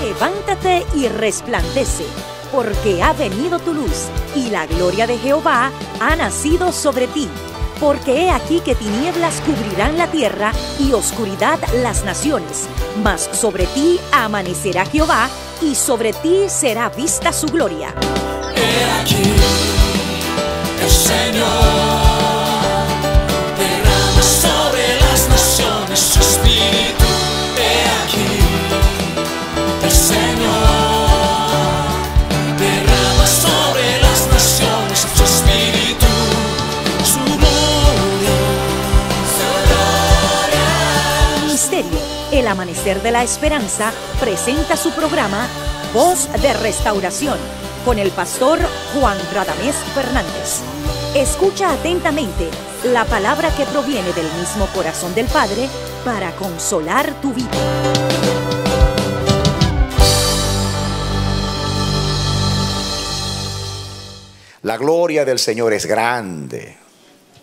Levántate y resplandece, porque ha venido tu luz, y la gloria de Jehová ha nacido sobre ti. Porque he aquí que tinieblas cubrirán la tierra, y oscuridad las naciones. Mas sobre ti amanecerá Jehová, y sobre ti será vista su gloria. He aquí, el Señor derrama sobre las naciones su espíritu. He aquí, el Señor derrama sobre las naciones su espíritu, su gloria, su gloria. Ministerio El Amanecer de la Esperanza presenta su programa Voz de Restauración con el pastor Juan Radamés Fernández. Escucha atentamente la palabra que proviene del mismo corazón del Padre para consolar tu vida. La gloria del Señor es grande.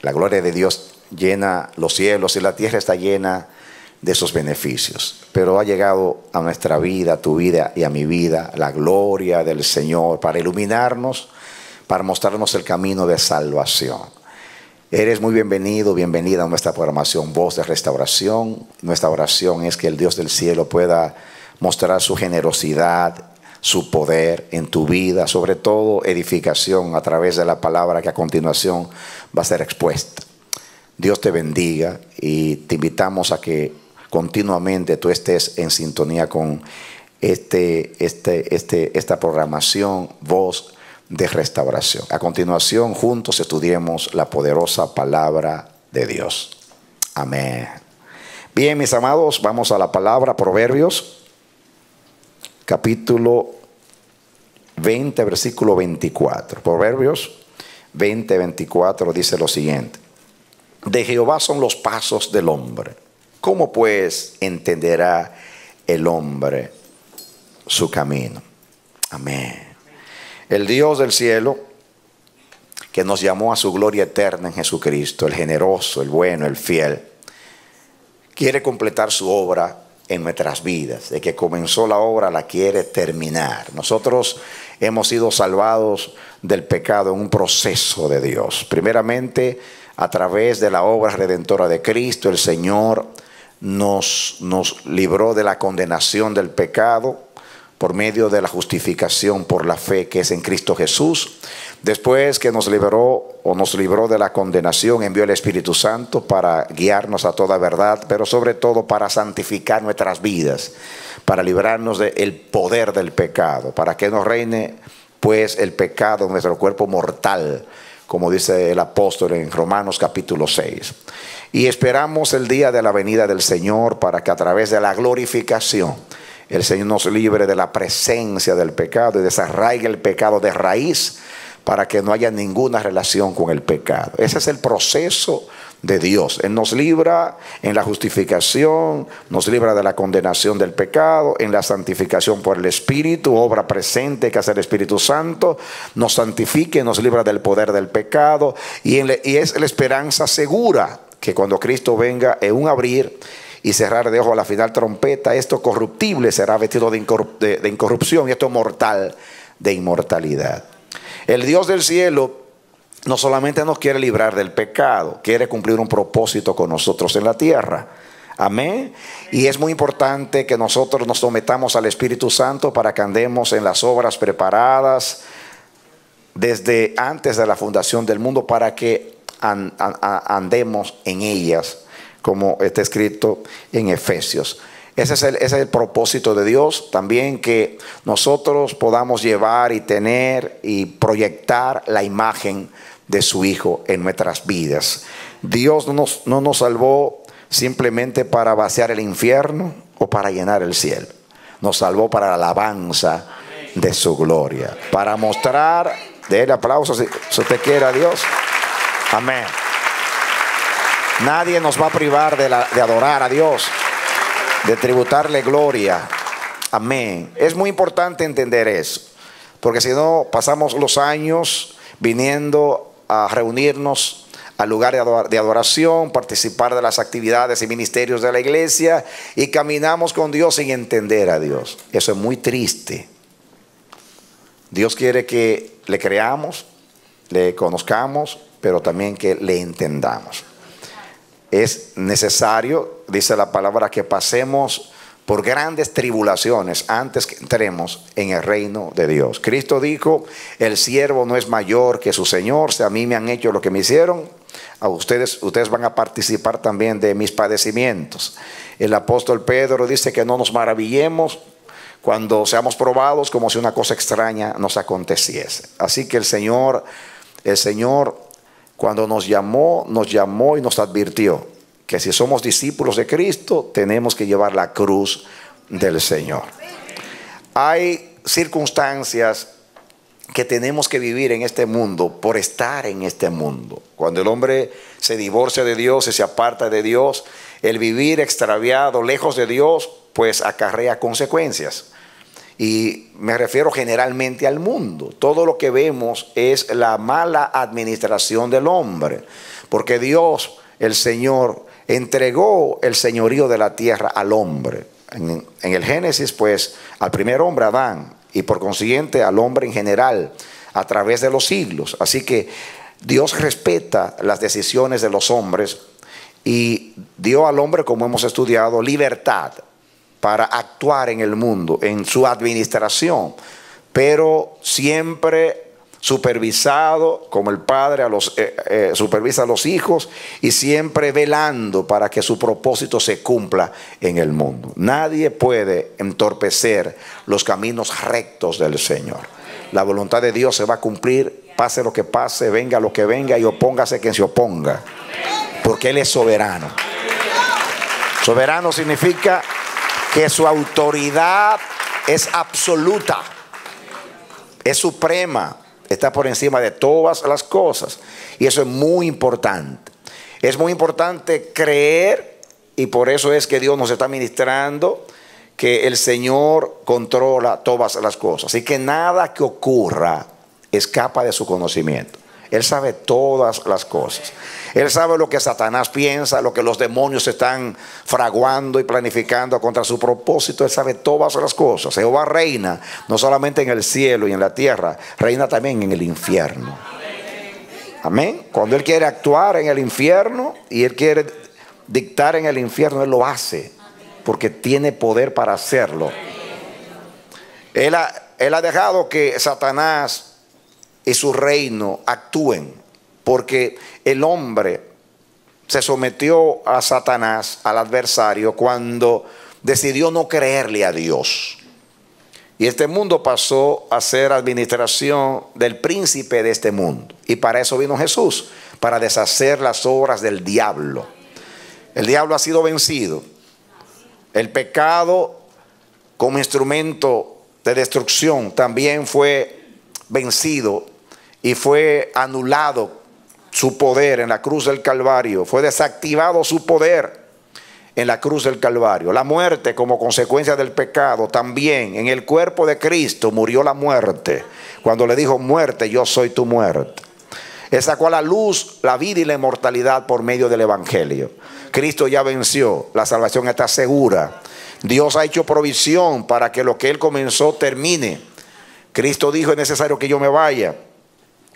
La gloria de Dios llena los cielos y la tierra está llena de sus beneficios. Pero ha llegado a nuestra vida, a tu vida y a mi vida, la gloria del Señor para iluminarnos, para mostrarnos el camino de salvación. Eres muy bienvenido, bienvenida a nuestra programación Voz de Restauración. Nuestra oración es que el Dios del cielo pueda mostrar su generosidad, su poder en tu vida, sobre todo edificación a través de la palabra que a continuación va a ser expuesta. Dios te bendiga y te invitamos a que continuamente tú estés en sintonía con esta programación Voz de Restauración. A continuación, juntos estudiemos la poderosa palabra de Dios. Amén. Bien, mis amados, vamos a la palabra Proverbios, capítulo 20, versículo 24. Proverbios 20, 24 dice lo siguiente: de Jehová son los pasos del hombre. ¿Cómo pues entenderá el hombre su camino? Amén. El Dios del cielo, que nos llamó a su gloria eterna en Jesucristo, el generoso, el bueno, el fiel, quiere completar su obra en nuestras vidas. De que comenzó la obra, la quiere terminar. Nosotros hemos sido salvados del pecado en un proceso de Dios. Primeramente, a través de la obra redentora de Cristo, el Señor nos libró de la condenación del pecado por medio de la justificación por la fe que es en Cristo Jesús. Después que nos libró de la condenación, envió el Espíritu Santo para guiarnos a toda verdad, pero sobre todo para santificar nuestras vidas, para librarnos del poder del pecado, para que no reine pues el pecado en nuestro cuerpo mortal, como dice el apóstol en Romanos capítulo 6. Y esperamos el día de la venida del Señor para que a través de la glorificación el Señor nos libre de la presencia del pecado y desarraigue el pecado de raíz para que no haya ninguna relación con el pecado. Ese es el proceso de Dios. Él nos libra en la justificación, nos libra de la condenación del pecado, en la santificación por el Espíritu, obra presente que hace el Espíritu Santo, nos santifica y nos libra del poder del pecado, y es la esperanza segura que cuando Cristo venga en un abrir y cerrar de ojos a la final trompeta, esto corruptible será vestido de incorrupción y esto mortal de inmortalidad. El Dios del cielo no solamente nos quiere librar del pecado, quiere cumplir un propósito con nosotros en la tierra. Amén. Y es muy importante que nosotros nos sometamos al Espíritu Santo para que andemos en las obras preparadas desde antes de la fundación del mundo, para que andemos en ellas, como está escrito en Efesios. Ese es el propósito de Dios. También que nosotros podamos llevar y tener y proyectar la imagen de su Hijo en nuestras vidas. Dios no nos salvó simplemente para vaciar el infierno o para llenar el cielo. Nos salvó para la alabanza de su gloria, para mostrar, déle aplausos si usted quiere a Dios. Amén. Nadie nos va a privar de adorar a Dios, de tributarle gloria. Amén. Es muy importante entender eso, porque si no pasamos los años viniendo a reunirnos al lugar de adoración, participar de las actividades y ministerios de la iglesia, y caminamos con Dios sin entender a Dios. Eso es muy triste. Dios quiere que le creamos, le conozcamos, pero también que le entendamos. Es necesario, dice la palabra, que pasemos por grandes tribulaciones antes que entremos en el reino de Dios. Cristo dijo: el siervo no es mayor que su Señor. Si a mí me han hecho lo que me hicieron, a ustedes van a participar también de mis padecimientos. El apóstol Pedro dice que no nos maravillemos cuando seamos probados como si una cosa extraña nos aconteciese. Así que el Señor, cuando nos llamó y nos advirtió que si somos discípulos de Cristo, tenemos que llevar la cruz del Señor. Hay circunstancias que tenemos que vivir en este mundo por estar en este mundo. Cuando el hombre se divorcia de Dios y se aparta de Dios, el vivir extraviado, lejos de Dios, pues acarrea consecuencias. Y me refiero generalmente al mundo. Todo lo que vemos es la mala administración del hombre, porque Dios, el Señor, entregó el señorío de la tierra al hombre. En el Génesis, pues, al primer hombre, Adán, y por consiguiente al hombre en general, a través de los siglos. Así que Dios respeta las decisiones de los hombres y dio al hombre, como hemos estudiado, libertad para actuar en el mundo, en su administración, pero siempre supervisado, como el padre supervisa a los hijos, y siempre velando para que su propósito se cumpla en el mundo. Nadie puede entorpecer los caminos rectos del Señor. La voluntad de Dios se va a cumplir, pase lo que pase, venga lo que venga, y opóngase quien se oponga, porque Él es soberano. Soberano significa que su autoridad es absoluta, es suprema, está por encima de todas las cosas. Y eso es muy importante. Es muy importante creer, y por eso es que Dios nos está ministrando, que el Señor controla todas las cosas. Así que nada que ocurra escapa de su conocimiento. Él sabe todas las cosas. Él sabe lo que Satanás piensa, lo que los demonios están fraguando y planificando contra su propósito. Él sabe todas las cosas. Jehová reina no solamente en el cielo y en la tierra, reina también en el infierno. Amén. Cuando Él quiere actuar en el infierno y Él quiere dictar en el infierno, Él lo hace, porque tiene poder para hacerlo. Él ha dejado que Satanás y su reino actúen, porque el hombre se sometió a Satanás, al adversario, cuando decidió no creerle a Dios. Y este mundo pasó a ser administración del príncipe de este mundo. Y para eso vino Jesús, para deshacer las obras del diablo. El diablo ha sido vencido. El pecado, como instrumento de destrucción, también fue vencido y fue anulado su poder en la cruz del Calvario. Fue desactivado su poder en la cruz del Calvario. La muerte, como consecuencia del pecado, también en el cuerpo de Cristo murió la muerte, cuando le dijo: muerte, yo soy tu muerte. Él sacó a la luz la vida y la inmortalidad por medio del Evangelio. Cristo ya venció, la salvación está segura. Dios ha hecho provisión para que lo que Él comenzó termine. Cristo dijo: es necesario que yo me vaya.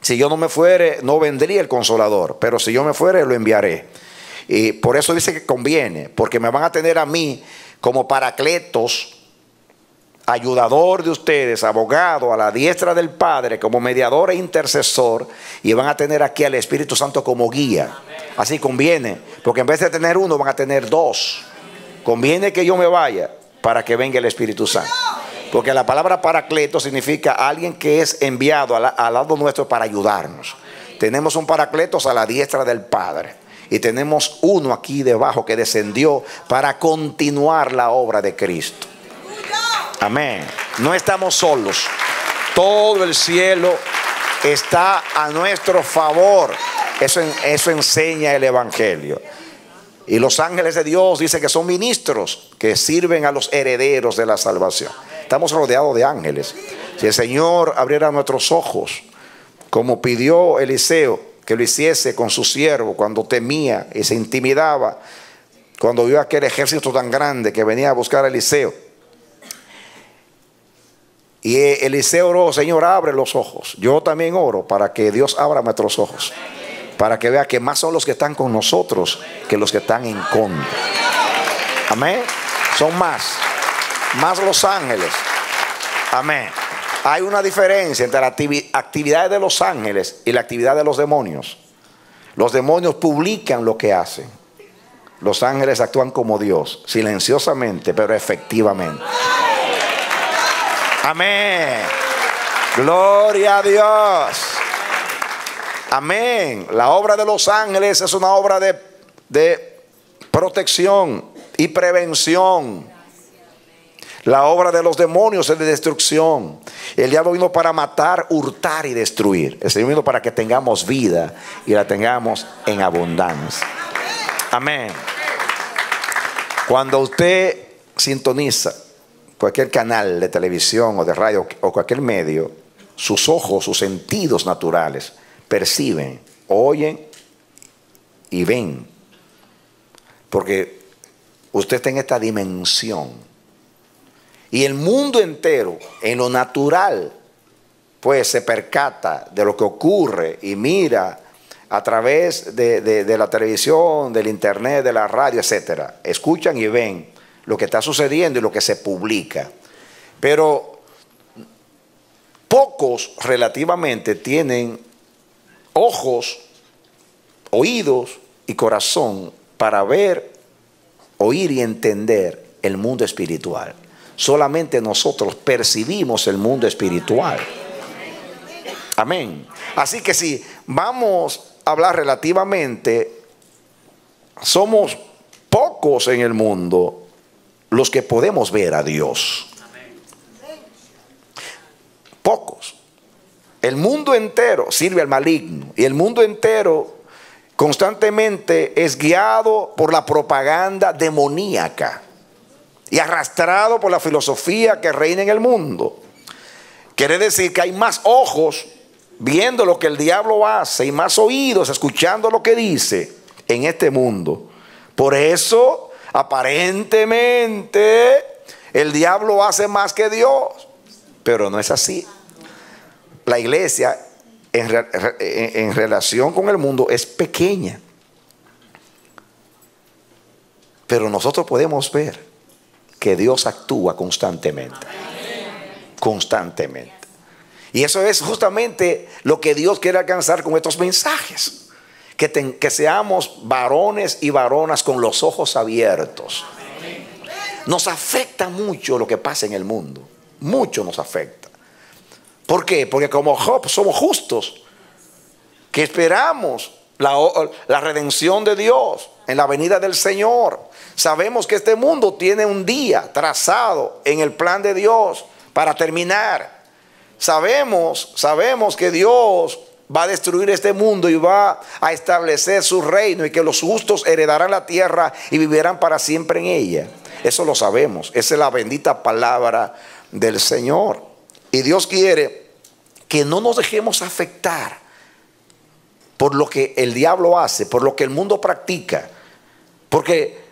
Si yo no me fuere, no vendría el Consolador, pero si yo me fuere, lo enviaré. Y por eso dice que conviene, porque me van a tener a mí como Paracletos, ayudador de ustedes, abogado a la diestra del Padre, como mediador e intercesor, y van a tener aquí al Espíritu Santo como guía. Así conviene, porque en vez de tener uno, van a tener dos. Conviene que yo me vaya para que venga el Espíritu Santo. Porque la palabra Paracleto significa alguien que es enviado al lado nuestro para ayudarnos. Tenemos un Paracletos a la diestra del Padre. Y tenemos uno aquí debajo que descendió para continuar la obra de Cristo. Amén. No estamos solos. Todo el cielo está a nuestro favor. Eso enseña el Evangelio. Y los ángeles de Dios dicen que son ministros que sirven a los herederos de la salvación. Estamos rodeados de ángeles. Si el Señor abriera nuestros ojos, como pidió Eliseo, que lo hiciese con su siervo cuando temía y se intimidaba, cuando vio aquel ejército tan grande que venía a buscar a Eliseo. Y Eliseo oró: Señor, abre los ojos. Yo también oro para que Dios abra nuestros ojos, para que vea que más son los que están con nosotros que los que están en contra. Amén. Son más los ángeles. Amén. Hay una diferencia entre la actividad de los ángeles y la actividad de los demonios. Los demonios publican lo que hacen. Los ángeles actúan como Dios, silenciosamente, pero efectivamente. Amén. Gloria a Dios. Amén. La obra de los ángeles es una obra de protección y prevención. La obra de los demonios es de destrucción. El diablo vino para matar, hurtar y destruir. El Señor vino para que tengamos vida y la tengamos en abundancia. Amén. Cuando usted sintoniza cualquier canal de televisión o de radio o cualquier medio, sus ojos, sus sentidos naturales perciben, oyen y ven. Porque usted está en esta dimensión. Y el mundo entero, en lo natural, pues se percata de lo que ocurre y mira a través de la televisión, del internet, de la radio, etcétera. Escuchan y ven lo que está sucediendo y lo que se publica. Pero pocos relativamente tienen ojos, oídos y corazón para ver, oír y entender el mundo espiritual. Solamente nosotros percibimos el mundo espiritual. Amén. Así que si vamos a hablar relativamente, somos pocos en el mundo los que podemos ver a Dios. Pocos. El mundo entero sirve al maligno y el mundo entero constantemente es guiado por la propaganda demoníaca y arrastrado por la filosofía que reina en el mundo. Quiere decir que hay más ojos viendo lo que el diablo hace y más oídos escuchando lo que dice en este mundo. Por eso, aparentemente, el diablo hace más que Dios, pero no es así. La iglesia en relación con el mundo es pequeña, pero nosotros podemos ver que Dios actúa constantemente. Constantemente. Y eso es justamente lo que Dios quiere alcanzar con estos mensajes. Que seamos varones y varonas con los ojos abiertos. Nos afecta mucho lo que pasa en el mundo. Mucho nos afecta. ¿Por qué? Porque como Job somos justos, que esperamos la redención de Dios en la venida del Señor. Sabemos que este mundo tiene un día trazado en el plan de Dios para terminar. Sabemos que Dios va a destruir este mundo y va a establecer su reino y que los justos heredarán la tierra y vivirán para siempre en ella. Eso lo sabemos. Esa es la bendita palabra del Señor. Y Dios quiere que no nos dejemos afectar por lo que el diablo hace, por lo que el mundo practica. Porque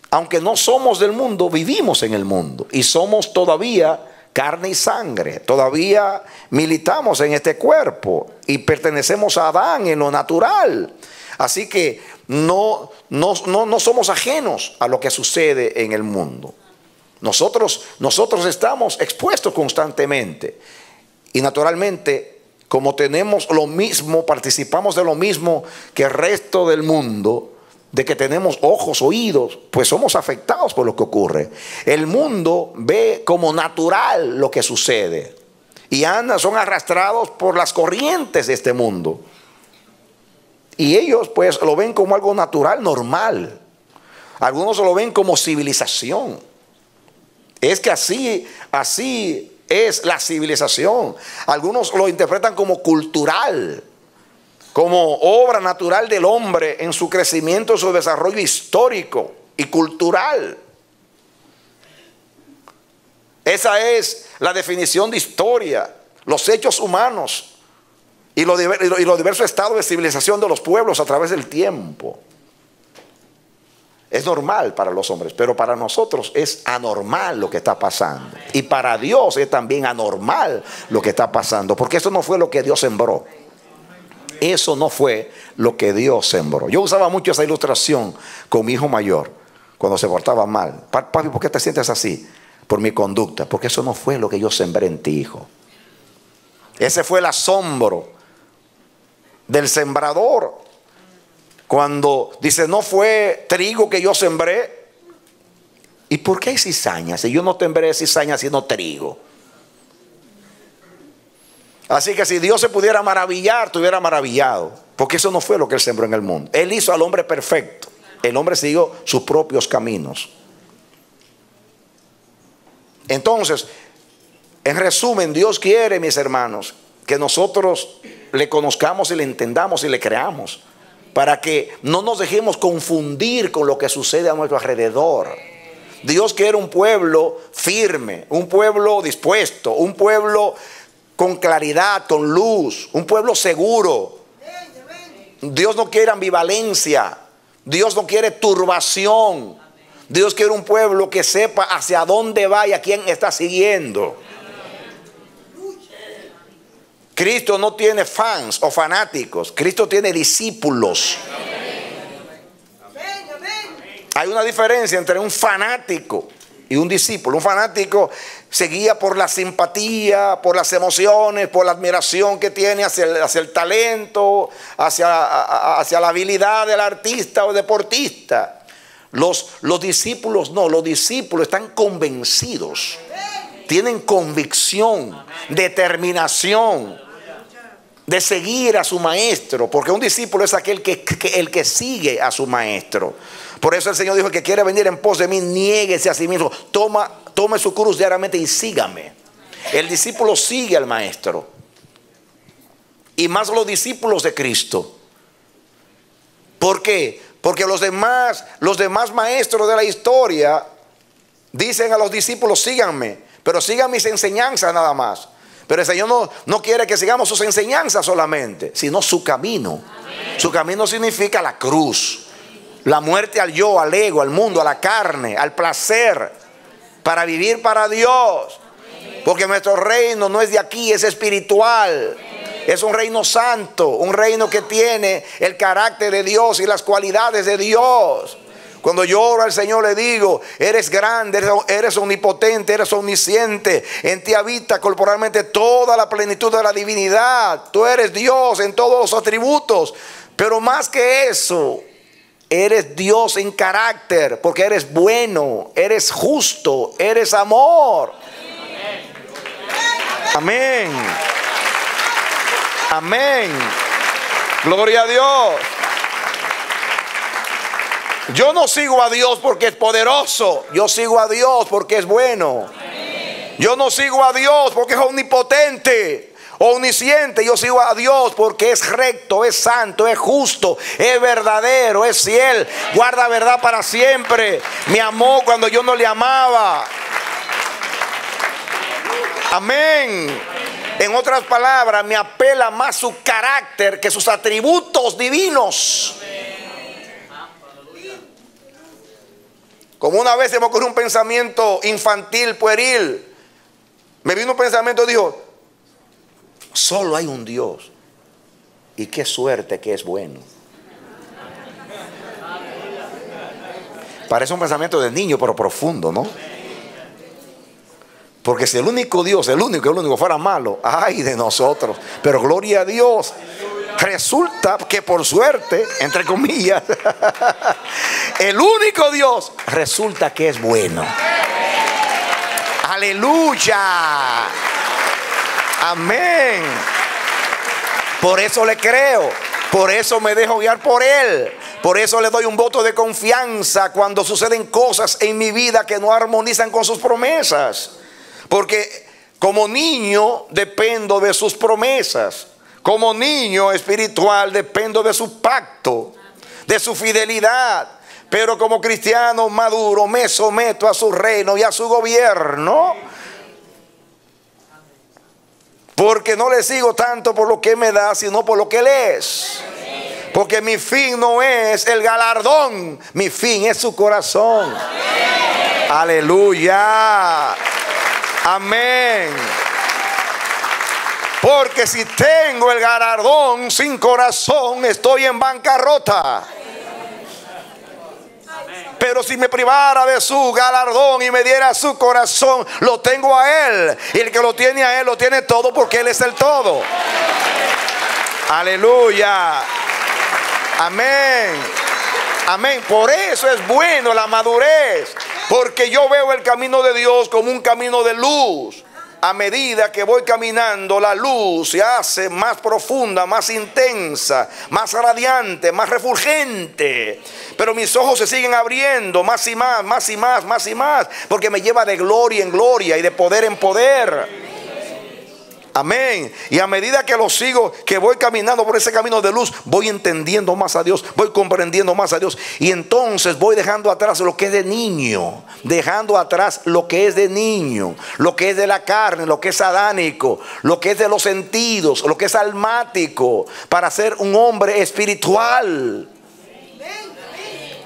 aunque no somos del mundo, vivimos en el mundo y somos todavía carne y sangre. Todavía militamos en este cuerpo y pertenecemos a Adán en lo natural. Así que no somos ajenos a lo que sucede en el mundo. Nosotros estamos expuestos constantemente. Y naturalmente, como tenemos lo mismo, participamos de lo mismo que el resto del mundo, de que tenemos ojos, oídos, pues somos afectados por lo que ocurre. El mundo ve como natural lo que sucede y son arrastrados por las corrientes de este mundo. Y ellos pues lo ven como algo natural, normal. Algunos lo ven como civilización. Es que así es la civilización. Algunos lo interpretan como cultural, como obra natural del hombre en su crecimiento, en su desarrollo histórico y cultural. Esa es la definición de historia, los hechos humanos y los diversos estados de civilización de los pueblos a través del tiempo. Es normal para los hombres, pero para nosotros es anormal lo que está pasando. Y para Dios es también anormal lo que está pasando, porque eso no fue lo que Dios sembró. Eso no fue lo que Dios sembró. Yo usaba mucho esa ilustración con mi hijo mayor cuando se portaba mal. Papi, ¿por qué te sientes así? Por mi conducta. Porque eso no fue lo que yo sembré en ti, hijo. Ese fue el asombro del sembrador. Cuando dice, no fue trigo que yo sembré. ¿Y por qué hay cizaña? Si yo no sembré cizaña sino trigo. Así que si Dios se pudiera maravillar, estuviera maravillado. Porque eso no fue lo que Él sembró en el mundo. Él hizo al hombre perfecto. El hombre siguió sus propios caminos. Entonces, en resumen, Dios quiere, mis hermanos, que nosotros le conozcamos y le entendamos y le creamos, para que no nos dejemos confundir con lo que sucede a nuestro alrededor. Dios quiere un pueblo firme, un pueblo dispuesto, un pueblo con claridad, con luz, un pueblo seguro. Dios no quiere ambivalencia, Dios no quiere turbación. Dios quiere un pueblo que sepa hacia dónde va y a quién está siguiendo. Cristo no tiene fans o fanáticos. Cristo tiene discípulos. Hay una diferencia entre un fanático y un discípulo. Un fanático se guía por la simpatía, por las emociones, por la admiración que tiene hacia el talento, hacia la habilidad del artista o deportista. Los discípulos no, los discípulos están convencidos, tienen convicción, determinación de seguir a su maestro, porque un discípulo es aquel el que sigue a su maestro. Por eso el Señor dijo: el que quiere venir en pos de mí, niéguese a sí mismo, tome su cruz diariamente y sígame. El discípulo sigue al maestro, y más los discípulos de Cristo. ¿Por qué? Porque los demás maestros de la historia dicen a los discípulos: síganme, pero sigan mis enseñanzas nada más. Pero el Señor no quiere que sigamos sus enseñanzas solamente, sino su camino. Amén. Su camino significa la cruz, la muerte al yo, al ego, al mundo, a la carne, al placer, para vivir para Dios. Amén. Porque nuestro reino no es de aquí, es espiritual. Amén. Es un reino santo, un reino que tiene el carácter de Dios y las cualidades de Dios. Cuando yo oro al Señor le digo: eres grande, eres omnipotente, eres omnisciente. En ti habita corporalmente toda la plenitud de la divinidad. Tú eres Dios en todos los atributos. Pero más que eso, eres Dios en carácter, porque eres bueno, eres justo, eres amor. Amén. Amén. Gloria a Dios. Yo no sigo a Dios porque es poderoso. Yo sigo a Dios porque es bueno. Yo no sigo a Dios porque es omnipotente, omnisciente. Yo sigo a Dios porque es recto, es santo, es justo, es verdadero, es fiel. Guarda verdad para siempre. Me amó cuando yo no le amaba. Amén. En otras palabras, me apela más su carácter que sus atributos divinos. Como una vez se me ocurrió un pensamiento infantil, pueril. Me vino un pensamiento y dijo: solo hay un Dios. Y qué suerte que es bueno. Parece un pensamiento de niño, pero profundo, ¿no? Porque si el único Dios, el único fuera malo, ay de nosotros. Pero gloria a Dios. Resulta que por suerte, entre comillas, el único Dios resulta que es bueno. Aleluya. Amén. Por eso le creo. Por eso me dejo guiar por Él. Por eso le doy un voto de confianza cuando suceden cosas en mi vida que no armonizan con sus promesas. Porque como niño dependo de sus promesas. Como niño espiritual dependo de su pacto, de su fidelidad. Pero como cristiano maduro me someto a su reino y a su gobierno. Porque no le sigo tanto por lo que me da, sino por lo que Él es. Porque mi fin no es el galardón, mi fin es su corazón. Aleluya. Amén. Porque si tengo el galardón sin corazón, estoy en bancarrota. Pero si me privara de su galardón y me diera su corazón, lo tengo a Él. Y el que lo tiene a Él, lo tiene todo, porque Él es el todo. Aleluya. Amén. Amén. Por eso es bueno la madurez. Porque yo veo el camino de Dios como un camino de luz. A medida que voy caminando, la luz se hace más profunda, más intensa, más radiante, más refulgente. Pero mis ojos se siguen abriendo más y más, más y más, más y más. Porque me lleva de gloria en gloria y de poder en poder. Amén. Y a medida que lo sigo, que voy caminando por ese camino de luz, voy entendiendo más a Dios, voy comprendiendo más a Dios. Y entonces voy dejando atrás lo que es de niño, dejando atrás lo que es de niño, lo que es de la carne, lo que es adánico, lo que es de los sentidos, lo que es almático, para ser un hombre espiritual.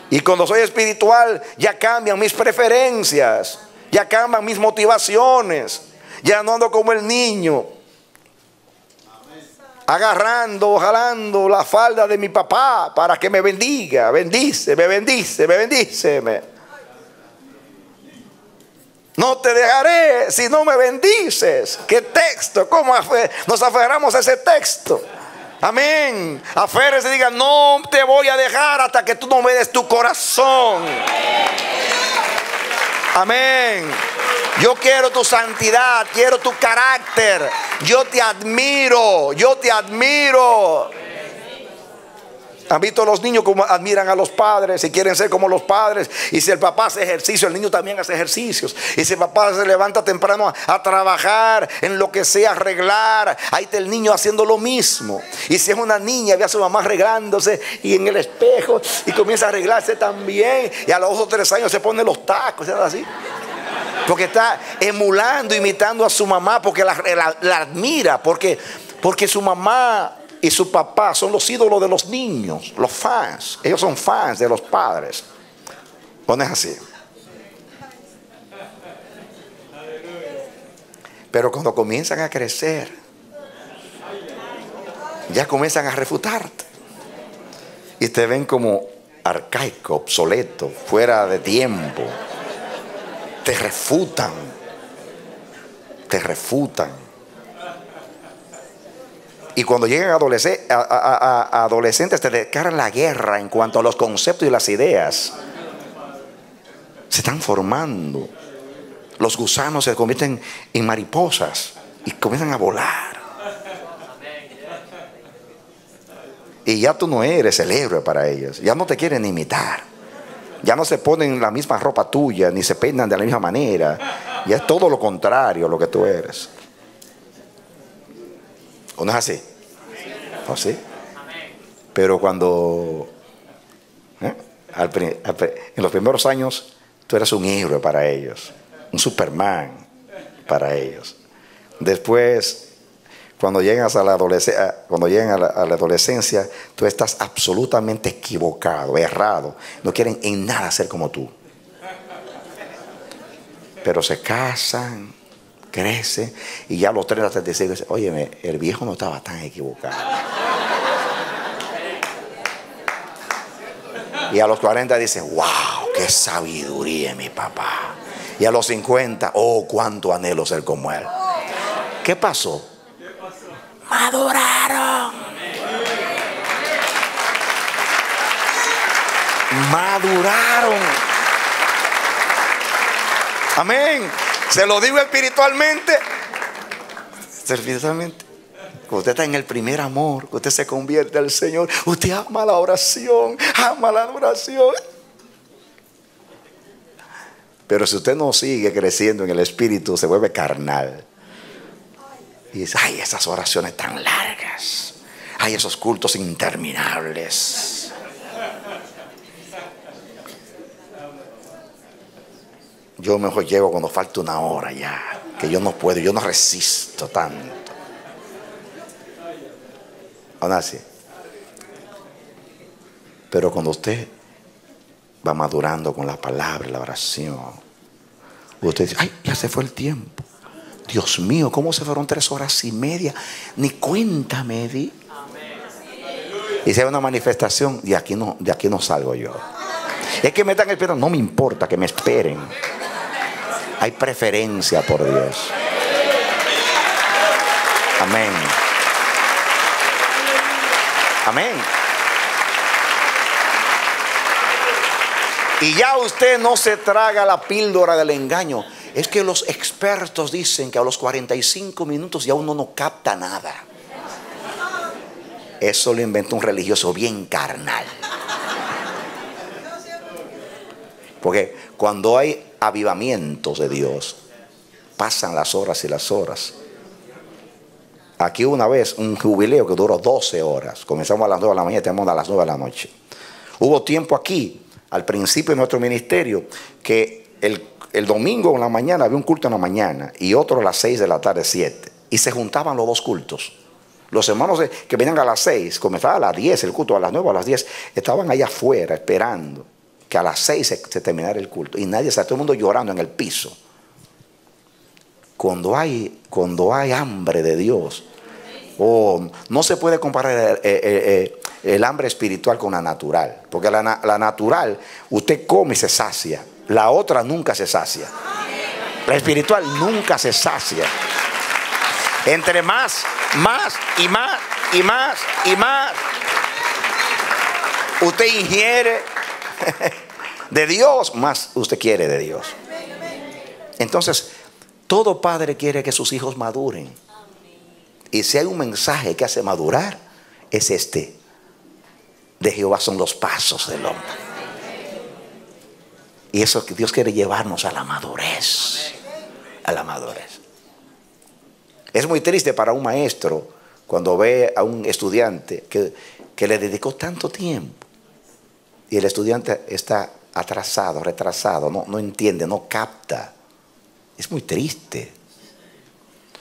Y cuando soy espiritual, ya cambian mis preferencias, ya cambian mis motivaciones. Ya no ando como el niño, agarrando, jalando la falda de mi papá para que me bendiga. Bendíceme, bendíceme, bendíceme. No te dejaré si no me bendices. ¿Qué texto? ¿Cómo nos aferramos a ese texto? Amén. Aférrese y diga: no te voy a dejar hasta que tú no me des tu corazón. Amén. Yo quiero tu santidad, quiero tu carácter. Yo te admiro, yo te admiro. ¿Han visto los niños como admiran a los padres y quieren ser como los padres? Y si el papá hace ejercicio, el niño también hace ejercicios. Y si el papá se levanta temprano a trabajar en lo que sea, arreglar, ahí está el niño haciendo lo mismo. Y si es una niña, ve a su mamá arreglándose y en el espejo y comienza a arreglarse también. Y a los 2 o 3 años se pone los tacos, ¿sabes? Así. Porque está emulando, imitando a su mamá, porque la admira, porque su mamá y su papá son los ídolos de los niños, los fans. Ellos son fans de los padres. ¿O no es así? Pero cuando comienzan a crecer, ya comienzan a refutarte. Y te ven como arcaico, obsoleto, fuera de tiempo. Te refutan. Te refutan. Y cuando llegan a adolescentes, te declaran la guerra en cuanto a los conceptos y las ideas. Se están formando. Los gusanos se convierten en mariposas y comienzan a volar. Y ya tú no eres el héroe para ellos. Ya no te quieren imitar. Ya no se ponen la misma ropa tuya, ni se peinan de la misma manera. Ya es todo lo contrario a lo que tú eres. ¿O no es así? ¿O sí? Pero cuando en los primeros años tú eres un héroe para ellos, un Superman para ellos. Después, cuando llegas a la adolescencia, tú estás absolutamente equivocado, errado. No quieren en nada ser como tú. Pero se casan, crecen, y ya a los 30, 35 dicen: óyeme, el viejo no estaba tan equivocado. Y a los 40 dicen: wow, qué sabiduría mi papá. Y a los 50, oh, cuánto anhelo ser como él. ¿Qué pasó? Maduraron. Maduraron. Amén. Se lo digo espiritualmente. Espiritualmente. Cuando usted está en el primer amor, usted se convierte al Señor, usted ama la oración, ama la adoración. Pero si usted no sigue creciendo en el espíritu, se vuelve carnal. Y dice: ay, esas oraciones tan largas, ay, esos cultos interminables. Yo mejor llego cuando falta 1 hora ya, que yo no puedo, yo no resisto tanto. Aún así. Pero cuando usted va madurando con la palabra y la oración, usted dice, ay, ya se fue el tiempo. Dios mío, ¿cómo se fueron 3 horas y media? Ni cuenta me di. Y si hay una manifestación, de aquí no salgo yo. Es que me están esperando, no me importa que me esperen. Hay preferencia por Dios. Amén. Amén. Y ya usted no se traga la píldora del engaño. Es que los expertos dicen que a los 45 minutos ya uno no capta nada. Eso lo inventó un religioso bien carnal. Porque cuando hay avivamientos de Dios, pasan las horas y las horas. Aquí una vez un jubileo que duró 12 horas. Comenzamos a las 9 de la mañana y terminamos a las 9 de la noche. Hubo tiempo aquí, al principio de nuestro ministerio, que el domingo en la mañana había un culto en la mañana y otro a las 6 de la tarde, 7. Y se juntaban los dos cultos. Los hermanos que venían a las 6, comenzaba a las 10 el culto, a las 9 a las 10, estaban allá afuera esperando que a las 6 se terminara el culto. Y nadie, todo el mundo llorando en el piso. Cuando hay hambre de Dios, no se puede comparar el hambre espiritual con la natural. Porque la natural, usted come y se sacia. La otra nunca se sacia. La espiritual nunca se sacia. Entre más usted ingiere de Dios, más usted quiere de Dios. Entonces, todo padre quiere que sus hijos maduren. Y si hay un mensaje que hace madurar, es este: de Jehová son los pasos del hombre. Y eso que Dios quiere llevarnos a la madurez. A la madurez. Es muy triste para un maestro cuando ve a un estudiante que le dedicó tanto tiempo y el estudiante está atrasado, retrasado, no entiende, no capta. Es muy triste.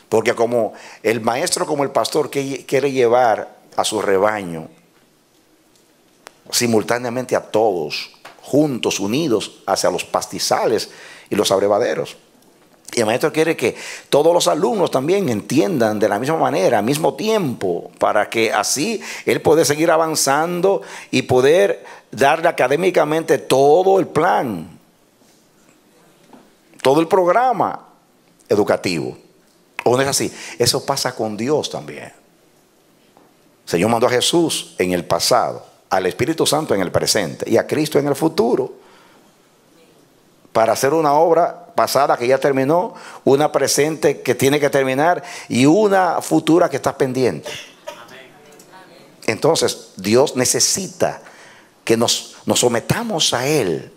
Porque como el maestro, como el pastor que quiere llevar a su rebaño simultáneamente a todos, juntos, unidos hacia los pastizales y los abrevaderos. Y el maestro quiere que todos los alumnos también entiendan de la misma manera, al mismo tiempo, para que así él pueda seguir avanzando y poder darle académicamente todo el plan, todo el programa educativo. ¿O no es así? Eso pasa con Dios también. El Señor mandó a Jesús en el pasado, al Espíritu Santo en el presente y a Cristo en el futuro, para hacer una obra pasada que ya terminó, una presente que tiene que terminar y una futura que está pendiente. Entonces Dios necesita que nos sometamos a Él,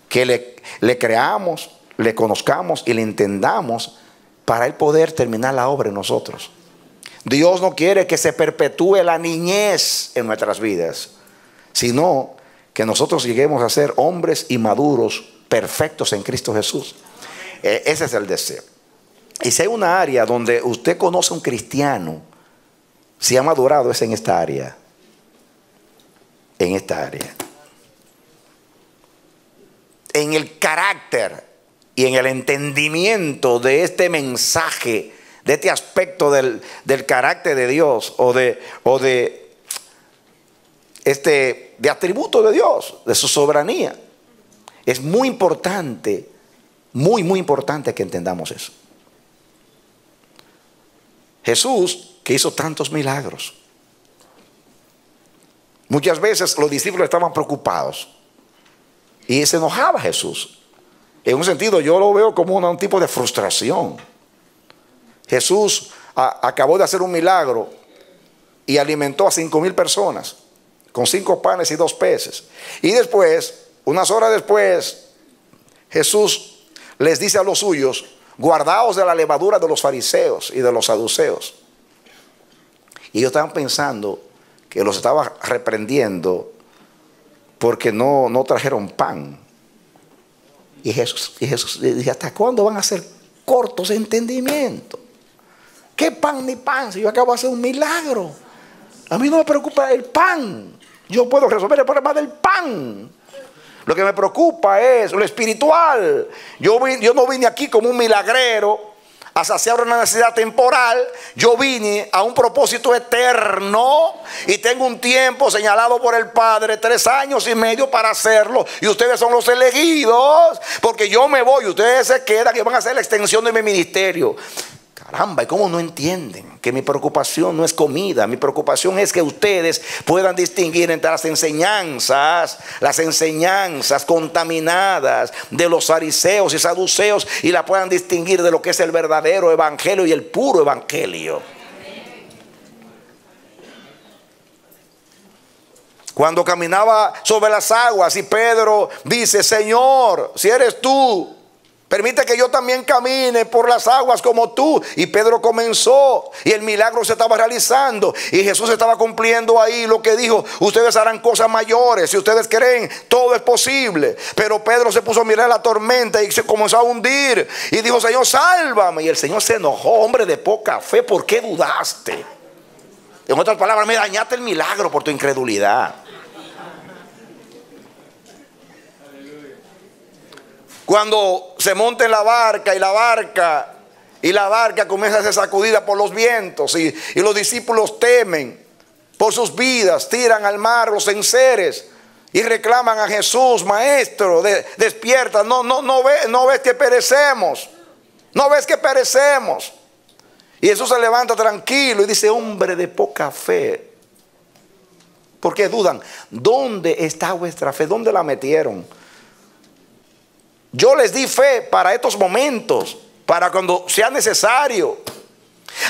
que le creamos, le conozcamos y le entendamos para Él poder terminar la obra en nosotros. Dios no quiere que se perpetúe la niñez en nuestras vidas, sino que nosotros lleguemos a ser hombres y maduros, perfectos en Cristo Jesús. Ese es el deseo. Y si hay una área donde usted conoce a un cristiano, si ha madurado, es en esta área. En esta área. En el carácter y en el entendimiento de este mensaje, de este aspecto del carácter de Dios o de atributo de Dios, de su soberanía. Es muy importante, muy importante que entendamos eso. Jesús, que hizo tantos milagros, muchas veces los discípulos estaban preocupados y se enojaba Jesús. En un sentido yo lo veo como un tipo de frustración. Jesús acabó de hacer un milagro y alimentó a 5,000 personas con 5 panes y 2 peces. Y después, unas horas después, Jesús les dice a los suyos: guardaos de la levadura de los fariseos y de los saduceos. Y ellos estaban pensando que los estaba reprendiendo porque no trajeron pan. Y Jesús le dice: ¿hasta cuándo van a ser cortos de entendimiento? ¿Qué pan ni pan? Si yo acabo de hacer un milagro. A mí no me preocupa el pan. Yo puedo resolver el problema del pan. Lo que me preocupa es lo espiritual. Yo no vine aquí como un milagrero a saciar una necesidad temporal. Yo vine a un propósito eterno y tengo un tiempo señalado por el Padre, 3 años y medio para hacerlo. Y ustedes son los elegidos, porque yo me voy y ustedes se quedan y van a hacer la extensión de mi ministerio. Caramba, ¿y cómo no entienden que mi preocupación no es comida? Mi preocupación es que ustedes puedan distinguir entre las enseñanzas contaminadas de los fariseos y saduceos, y la puedan distinguir de lo que es el verdadero evangelio y el puro evangelio. Cuando caminaba sobre las aguas y Pedro dice: Señor, si eres tú, permite que yo también camine por las aguas como tú. Y Pedro comenzó y el milagro se estaba realizando. Y Jesús estaba cumpliendo ahí lo que dijo: ustedes harán cosas mayores. Si ustedes creen, todo es posible. Pero Pedro se puso a mirar la tormenta y se comenzó a hundir. Y dijo: Señor, sálvame. Y el Señor se enojó: hombre de poca fe, ¿por qué dudaste? En otras palabras, me dañaste el milagro por tu incredulidad. Cuando se monta en la barca y la barca comienza a ser sacudida por los vientos y los discípulos temen por sus vidas, tiran al mar los enseres y reclaman a Jesús: Maestro, despierta, no ves que perecemos, no ves que perecemos. Y Jesús se levanta tranquilo y dice: hombre de poca fe, ¿por qué dudan? ¿Dónde está vuestra fe? ¿Dónde la metieron? Yo les di fe para estos momentos, para cuando sea necesario.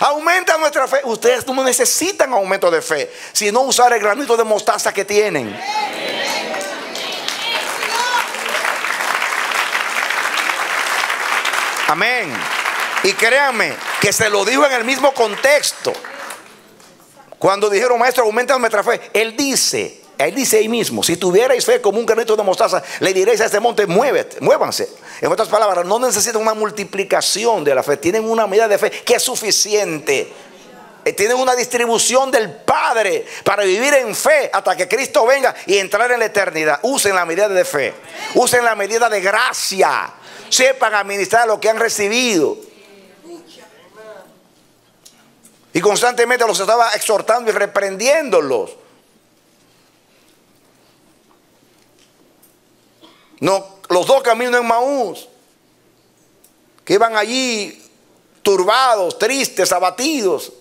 Aumenta nuestra fe. Ustedes no necesitan aumento de fe, sino usar el granito de mostaza que tienen. Amén. Y créanme que se lo dijo en el mismo contexto. Cuando dijeron: Maestro, aumenta nuestra fe, Él dice ahí mismo: si tuvierais fe como un granito de mostaza, le diréis a este monte: muévanse. En otras palabras, no necesitan una multiplicación de la fe, tienen una medida de fe que es suficiente. Tienen una distribución del Padre para vivir en fe hasta que Cristo venga y entrar en la eternidad. Usen la medida de fe, usen la medida de gracia, sepan administrar lo que han recibido. Y constantemente los estaba exhortando y reprendiéndolos. No, los dos caminos en Maús, que iban allí turbados, tristes, abatidos.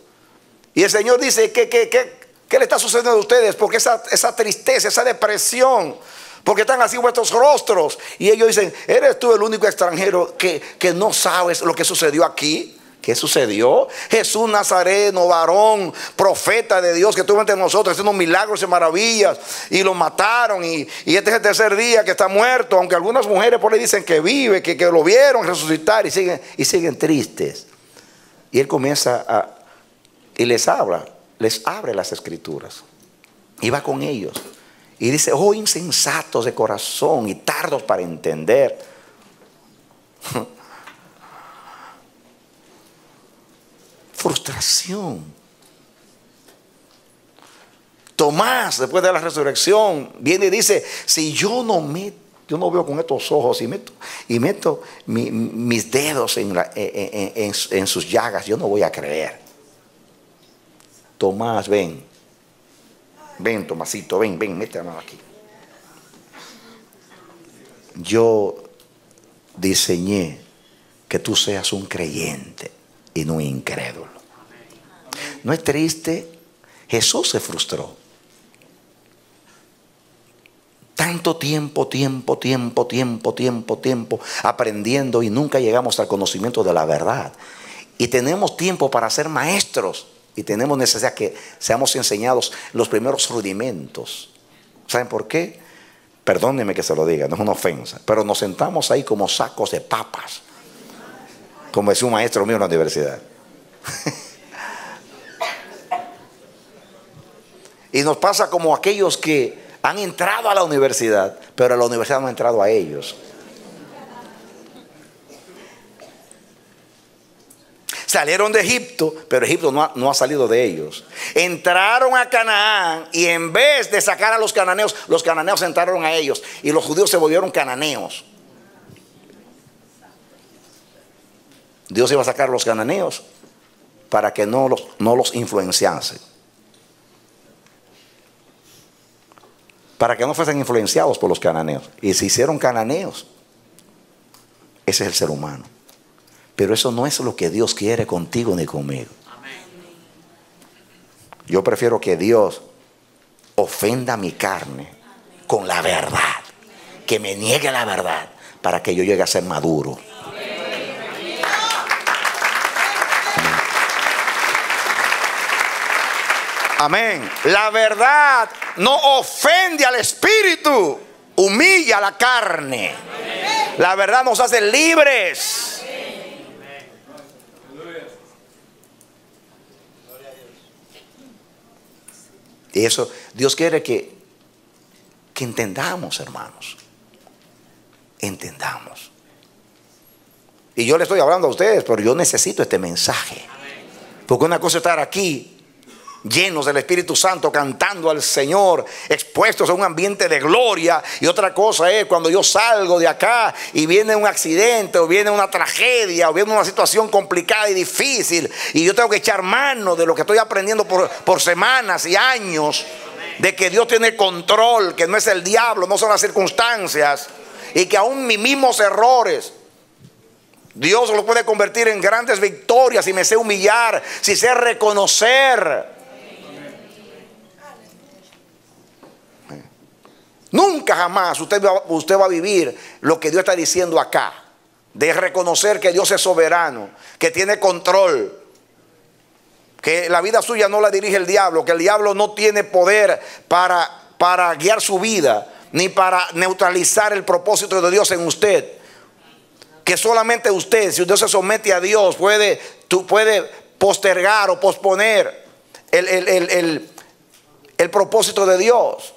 Y el Señor dice: ¿qué le está sucediendo a ustedes? Porque esa tristeza, esa depresión, porque están así vuestros rostros. Y ellos dicen: ¿eres tú el único extranjero que no sabes lo que sucedió aquí? ¿Qué sucedió? Jesús Nazareno, varón, profeta de Dios, que estuvo entre nosotros haciendo milagros y maravillas, y lo mataron, y este es el 3er día que está muerto, aunque algunas mujeres por ahí dicen que vive, que lo vieron resucitar, y siguen tristes. Y Él comienza y les abre las escrituras, y va con ellos, y dice: oh insensatos de corazón y tardos para entender. Frustración. Tomás, después de la resurrección, viene y dice: si yo no veo con estos ojos y meto mis dedos en sus llagas, yo no voy a creer. Tomás, ven, Tomasito, ven, mete la mano aquí. Yo diseñé que tú seas un creyente y no un incrédulo. ¿No es triste? Jesús se frustró. Tanto tiempo aprendiendo y nunca llegamos al conocimiento de la verdad. Y tenemos tiempo para ser maestros y tenemos necesidad que seamos enseñados los primeros rudimentos. ¿Saben por qué? Perdónenme que se lo diga, no es una ofensa, pero nos sentamos ahí como sacos de papas, como decía un maestro mío en la universidad. Y nos pasa como aquellos que han entrado a la universidad, pero la universidad no ha entrado a ellos. Salieron de Egipto, pero Egipto no ha salido de ellos. Entraron a Canaán y en vez de sacar a los cananeos entraron a ellos. Y los judíos se volvieron cananeos. Dios iba a sacar a los cananeos para que no los influenciase. Para que no fuesen influenciados por los cananeos. Y se hicieron cananeos. Ese es el ser humano. Pero eso no es lo que Dios quiere contigo ni conmigo. Yo prefiero que Dios ofenda mi carne con la verdad. Que me niegue la verdad para que yo llegue a ser maduro. Amén. La verdad no ofende al espíritu, humilla la carne. La verdad nos hace libres. Y eso Dios quiere que entendamos, hermanos. Entendamos. Y yo le estoy hablando a ustedes, pero yo necesito este mensaje. Porque una cosa es estar aquí llenos del Espíritu Santo, cantando al Señor, expuestos a un ambiente de gloria. Y otra cosa es cuando yo salgo de acá y viene un accidente, o viene una tragedia, o viene una situación complicada y difícil, y yo tengo que echar mano de lo que estoy aprendiendo por semanas y años, de que Dios tiene control, que no es el diablo, no son las circunstancias, y que aún mis mismos errores Dios lo puede convertir en grandes victorias si me sé humillar, si sé reconocer. Nunca jamás usted va a vivir lo que Dios está diciendo acá, de reconocer que Dios es soberano, que tiene control, que la vida suya no la dirige el diablo, que el diablo no tiene poder para guiar su vida, ni para neutralizar el propósito de Dios en usted. Que solamente usted, si usted se somete a Dios, puede postergar o posponer el propósito de Dios.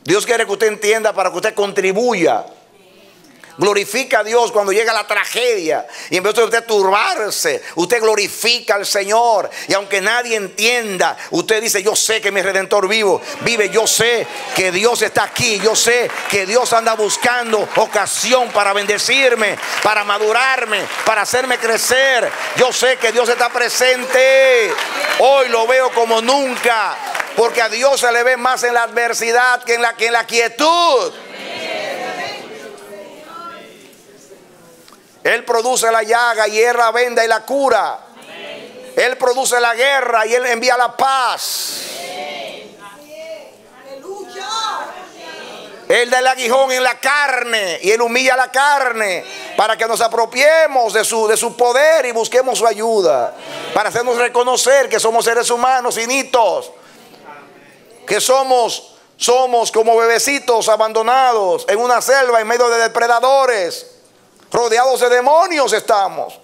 Dios quiere que usted entienda para que usted contribuya. Glorifica a Dios cuando llega la tragedia. Y en vez de usted turbarse, usted glorifica al Señor. Y aunque nadie entienda, usted dice: yo sé que mi Redentor vive. Yo sé que Dios está aquí. Yo sé que Dios anda buscando ocasión para bendecirme, para madurarme, para hacerme crecer. Yo sé que Dios está presente. Hoy lo veo como nunca, porque a Dios se le ve más en la adversidad que en la quietud. Él produce la llaga, hierra la venda y la cura. Él produce la guerra y Él envía la paz. Él da el aguijón en la carne y Él humilla la carne para que nos apropiemos de su poder y busquemos su ayuda, para hacernos reconocer que somos seres humanos finitos, que somos como bebecitos abandonados en una selva en medio de depredadores. Rodeados de demonios estamos,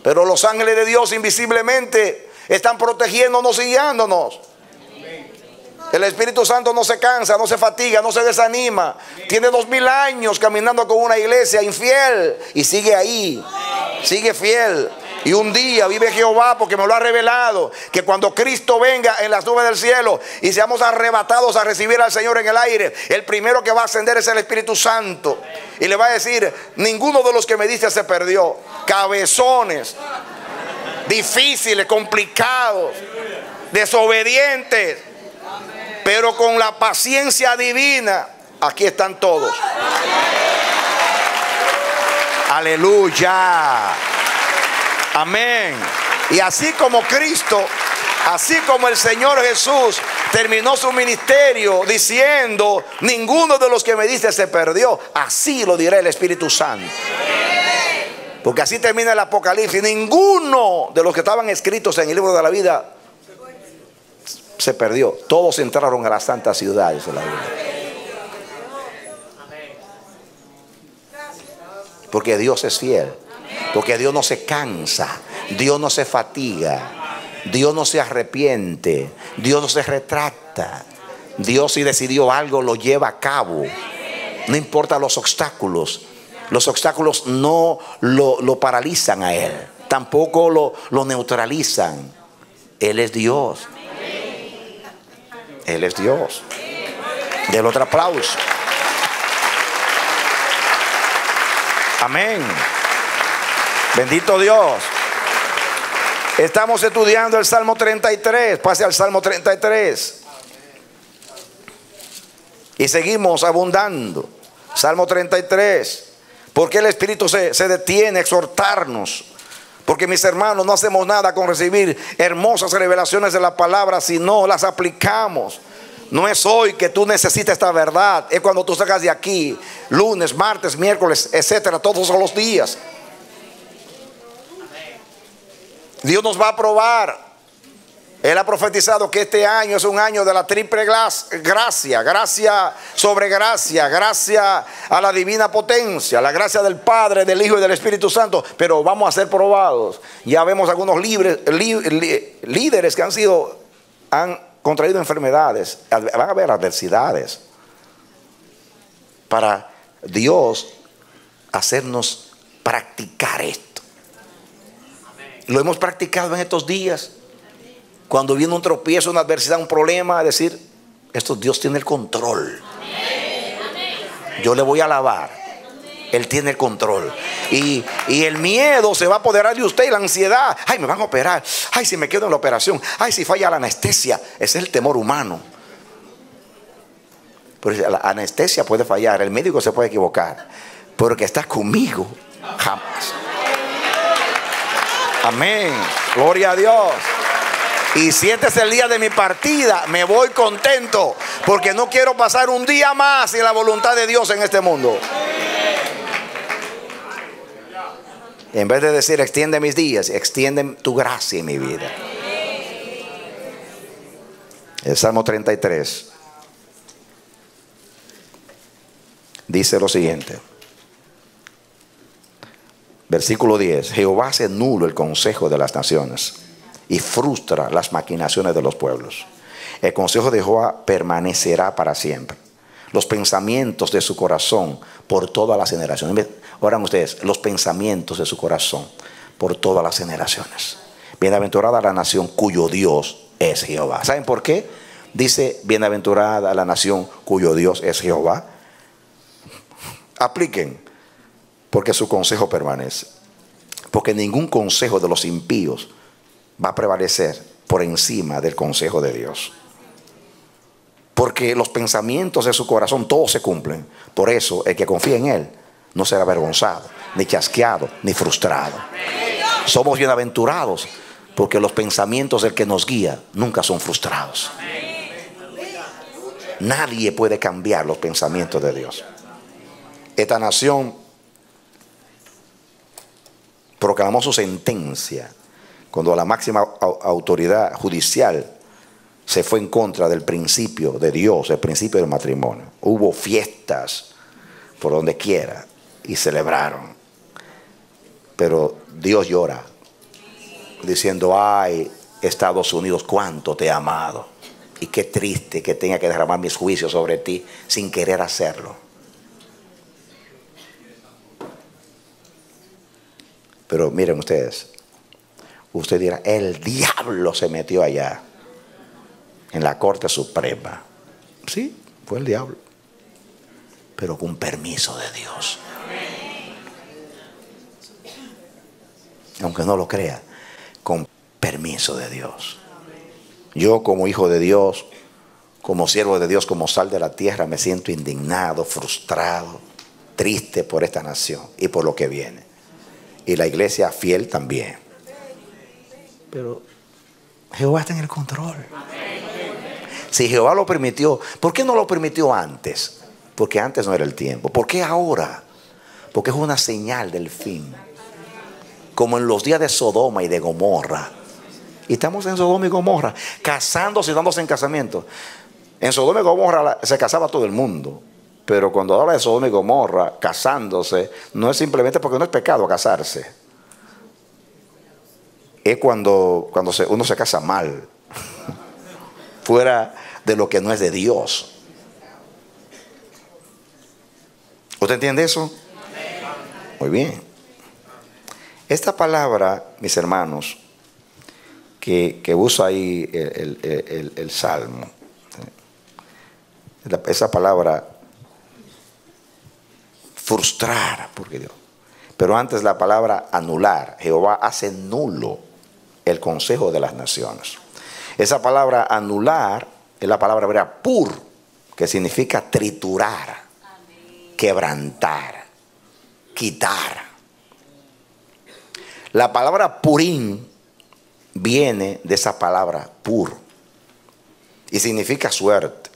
pero los ángeles de Dios invisiblemente están protegiéndonos y guiándonos. El Espíritu Santo no se cansa, no se fatiga, no se desanima. Tiene 2000 años caminando con una iglesia infiel y sigue ahí, sigue fiel. Y un día vive Jehová, porque me lo ha revelado, que cuando Cristo venga en las nubes del cielo y seamos arrebatados a recibir al Señor en el aire, el primero que va a ascender es el Espíritu Santo. Y le va a decir: ninguno de los que me diste se perdió. Cabezones, difíciles, complicados, desobedientes, pero con la paciencia divina, aquí están todos. Aleluya. Amén. Y así como Cristo, así como el Señor Jesús terminó su ministerio diciendo: ninguno de los que me diste se perdió, así lo dirá el Espíritu Santo. Porque así termina el Apocalipsis: ninguno de los que estaban escritos en el libro de la vida se perdió. Todos entraron a la santa ciudad, dice la Biblia. Porque Dios es fiel. Porque Dios no se cansa, Dios no se fatiga, Dios no se arrepiente, Dios no se retracta. Dios, si decidió algo, lo lleva a cabo. No importa los obstáculos no lo paralizan a Él. tampoco lo neutralizan. Él es Dios. Él es Dios. Del otro aplauso. Amén. Bendito Dios. Estamos estudiando el Salmo 33. Pase al Salmo 33. Y seguimos abundando. Salmo 33. ¿Por qué el Espíritu se detiene a exhortarnos? Porque, mis hermanos, no hacemos nada con recibir hermosas revelaciones de la palabra si no las aplicamos. No es hoy que tú necesitas esta verdad, es cuando tú salgas de aquí, lunes, martes, miércoles, etcétera, todos son los días. Dios nos va a probar. Él ha profetizado que este año es un año de la triple gracia, gracia sobre gracia, gracia a la divina potencia, la gracia del Padre, del Hijo y del Espíritu Santo. Pero vamos a ser probados. Ya vemos algunos líderes que han contraído enfermedades. Van a haber adversidades para Dios hacernos practicar esto. Lo hemos practicado en estos días. Cuando viene un tropiezo, una adversidad, un problema, decir, esto Dios tiene el control. Yo le voy a alabar. Él tiene el control. Y el miedo se va a apoderar de usted, y la ansiedad. Ay, me van a operar. Ay, si me quedo en la operación. Ay, si falla la anestesia. Ese es el temor humano. Pero la anestesia puede fallar, el médico se puede equivocar, pero que está conmigo, jamás. Amén. Gloria a Dios. Y si este es el día de mi partida, me voy contento, porque no quiero pasar un día más sin la voluntad de Dios en este mundo. En vez de decir extiende mis días, extiende tu gracia en mi vida. El Salmo 33 dice lo siguiente. Versículo 10. Jehová hace nulo el consejo de las naciones y frustra las maquinaciones de los pueblos. El consejo de Jehová permanecerá para siempre, los pensamientos de su corazón por todas las generaciones. Oran ustedes, los pensamientos de su corazón por todas las generaciones. Bienaventurada la nación cuyo Dios es Jehová. ¿Saben por qué? Dice bienaventurada la nación cuyo Dios es Jehová. Apliquen, porque su consejo permanece. Porque ningún consejo de los impíos va a prevalecer por encima del consejo de Dios. Porque los pensamientos de su corazón todos se cumplen. Por eso el que confía en Él no será avergonzado, ni chasqueado, ni frustrado. Somos bienaventurados porque los pensamientos del que nos guía nunca son frustrados. Nadie puede cambiar los pensamientos de Dios. Esta nación proclamó su sentencia cuando la máxima autoridad judicial se fue en contra del principio de Dios, el principio del matrimonio. Hubo fiestas por donde quiera y celebraron. Pero Dios llora diciendo, ay, Estados Unidos, cuánto te he amado. Y qué triste que tenga que derramar mis juicios sobre ti sin querer hacerlo. Pero miren ustedes, usted dirá, el diablo se metió allá en la Corte Suprema. Sí, fue el diablo, pero con permiso de Dios. Aunque no lo crea, con permiso de Dios. Yo, como hijo de Dios, como siervo de Dios, como sal de la tierra, me siento indignado, frustrado, triste por esta nación y por lo que viene. Y la iglesia fiel también. Pero Jehová está en el control. Si Jehová lo permitió, ¿por qué no lo permitió antes? Porque antes no era el tiempo. ¿Por qué ahora? Porque es una señal del fin. Como en los días de Sodoma y de Gomorra. Y estamos en Sodoma y Gomorra, casándose y dándose en casamiento. En Sodoma y Gomorra se casaba todo el mundo. Pero cuando habla de Sodoma y Gomorra, casándose, no es simplemente porque no es pecado casarse. Es cuando uno se casa mal. Fuera de lo que no es de Dios. ¿Usted entiende eso? Muy bien. Esta palabra, mis hermanos, que usa ahí el Salmo, esa palabra frustrar, porque Dios, pero antes la palabra anular. Jehová hace nulo el consejo de las naciones. Esa palabra anular es la palabra hebrea pur, que significa triturar, quebrantar, quitar. La palabra purín viene de esa palabra pur y significa suerte.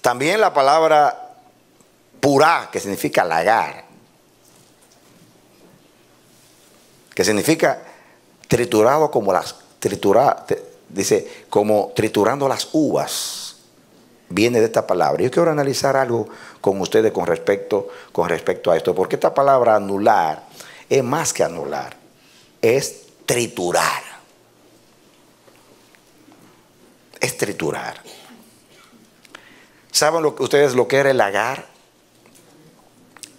También la palabra purá, que significa lagar, que significa triturado como dice, como triturando las uvas, viene de esta palabra. Yo quiero analizar algo con ustedes con respecto a esto, porque esta palabra anular es más que anular, es triturar. Es triturar. ¿Saben ustedes lo que era el lagar?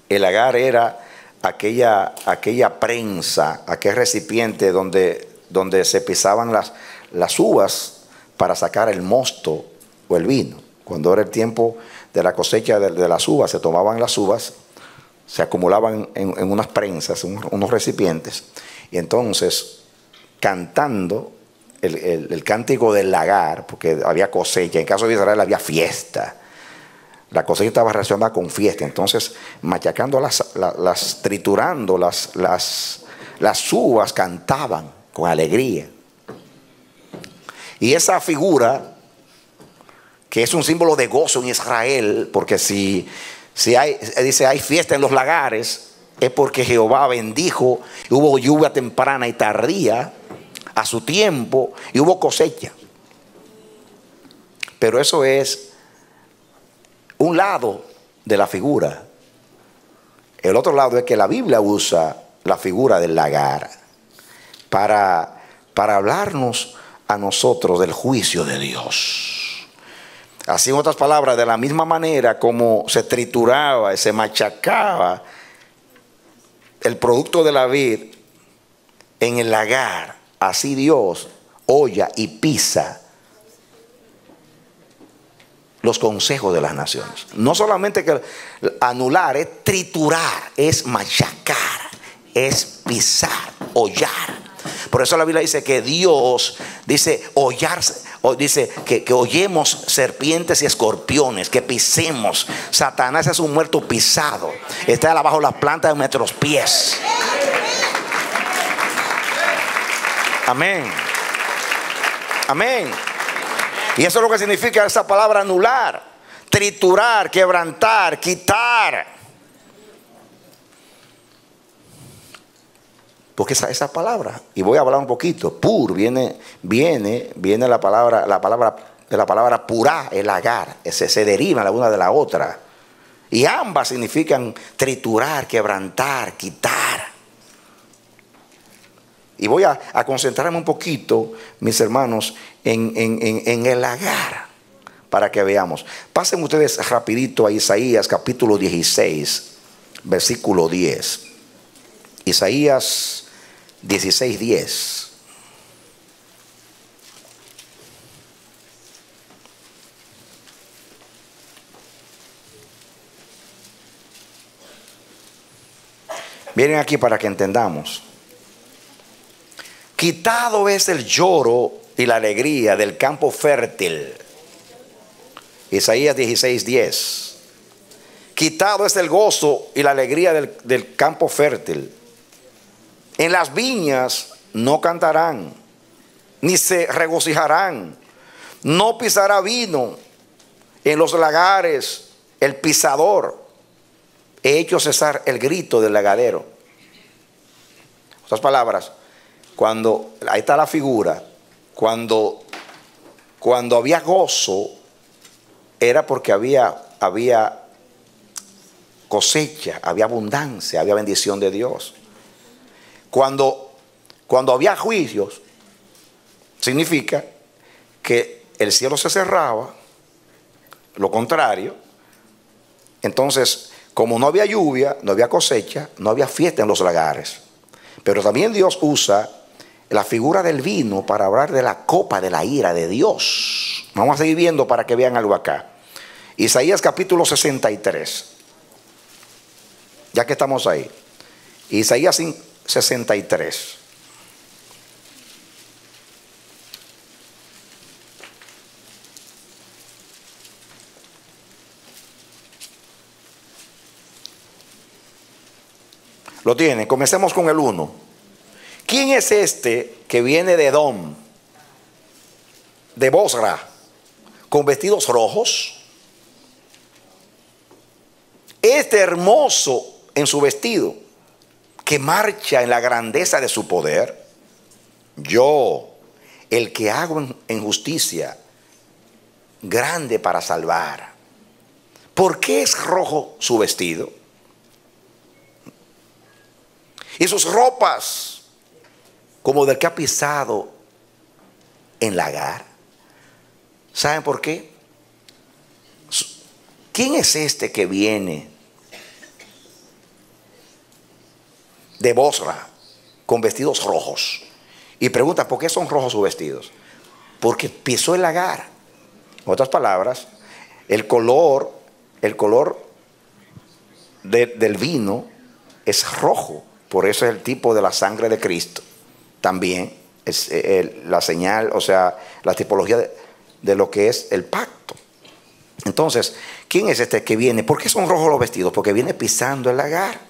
El lagar era aquella prensa, aquel recipiente donde se pisaban las uvas para sacar el mosto o el vino. Cuando era el tiempo de la cosecha de las uvas, se tomaban las uvas, se acumulaban en unas prensas, unos recipientes, y entonces cantando el cántico del lagar, porque había cosecha, en caso de Israel había fiesta. La cosecha estaba relacionada con fiesta. Entonces, machacando triturando las uvas, cantaban con alegría. Y esa figura, que es un símbolo de gozo en Israel, porque si hay fiesta en los lagares, es porque Jehová bendijo, y hubo lluvia temprana y tardía a su tiempo, y hubo cosecha. Pero eso es un lado de la figura. El otro lado es que la Biblia usa la figura del lagar para hablarnos a nosotros del juicio de Dios. Así, en otras palabras, de la misma manera como se trituraba y se machacaba el producto de la vid en el lagar, así Dios holla y pisa los consejos de las naciones. No solamente que anular, es triturar, es machacar, es pisar, hollar. Por eso la Biblia dice que Dios dice hollarse, dice que hollemos serpientes y escorpiones, que pisemos. Satanás es un muerto pisado, está abajo la planta de nuestros pies. Amén. Amén. Y eso es lo que significa esa palabra anular: triturar, quebrantar, quitar. Porque esa palabra, y voy a hablar un poquito, pur, viene la palabra purá, el lagar, se derivan la una de la otra. Y ambas significan triturar, quebrantar, quitar. Y voy a concentrarme un poquito, mis hermanos, en el lagar, para que veamos. Pasen ustedes rapidito a Isaías capítulo 16, versículo 10. Isaías 16, 10. Miren aquí para que entendamos. Quitado es el lloro y la alegría del campo fértil. Isaías 16, 10. Quitado es el gozo y la alegría del campo fértil. En las viñas no cantarán, ni se regocijarán. No pisará vino. En los lagares el pisador. He hecho cesar el grito del lagadero. En otras palabras, ahí está la figura, cuando había gozo, era porque había cosecha, había abundancia, había bendición de Dios. Cuando había juicios, significa que el cielo se cerraba, lo contrario. Entonces, como no había lluvia, no había cosecha, no había fiesta en los lagares. Pero también Dios usa la figura del vino para hablar de la copa de la ira de Dios. Vamos a seguir viendo para que vean algo acá. Isaías capítulo 63. Ya que estamos ahí. Isaías 63. Lo tienen. Comencemos con el 1. ¿Quién es este que viene de Edom, de Bosra, con vestidos rojos? Este hermoso en su vestido, que marcha en la grandeza de su poder. Yo, el que hago en justicia, grande para salvar. ¿Por qué es rojo su vestido? Y sus ropas como del que ha pisado en lagar. ¿Saben por qué? ¿Quién es este que viene de Bosra con vestidos rojos? Y pregunta, ¿por qué son rojos sus vestidos? Porque pisó el lagar. En otras palabras, el color del vino es rojo. Por eso es el tipo de la sangre de Cristo. También es la señal, o sea, la tipología de lo que es el pacto. Entonces, ¿quién es este que viene? ¿Por qué son rojos los vestidos? Porque viene pisando el lagar.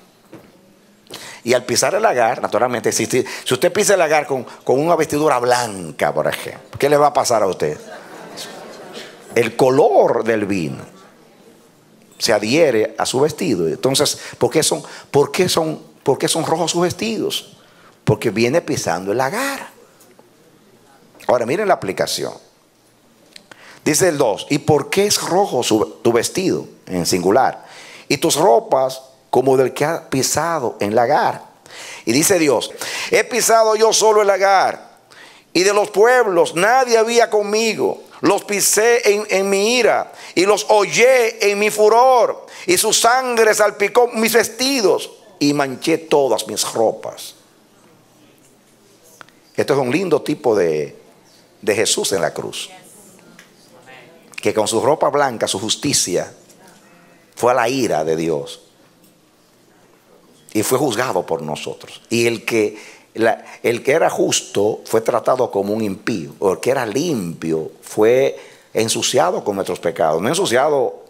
Y al pisar el lagar, naturalmente, si usted pisa el lagar con una vestidura blanca, por ejemplo, ¿qué le va a pasar a usted? El color del vino se adhiere a su vestido. Entonces, ¿por qué son rojos sus vestidos? Porque viene pisando el lagar. Ahora miren la aplicación. Dice el 2, ¿y por qué es rojo tu vestido? En singular. Y tus ropas como del que ha pisado en lagar. Y dice Dios, he pisado yo solo el lagar, y de los pueblos nadie había conmigo. Los pisé en mi ira y los hollé en mi furor, y su sangre salpicó mis vestidos y manché todas mis ropas. Esto es un lindo tipo de Jesús en la cruz, que con su ropa blanca, su justicia, fue a la ira de Dios y fue juzgado por nosotros. Y el que era justo fue tratado como un impío, o el que era limpio fue ensuciado con nuestros pecados. No ensuciado,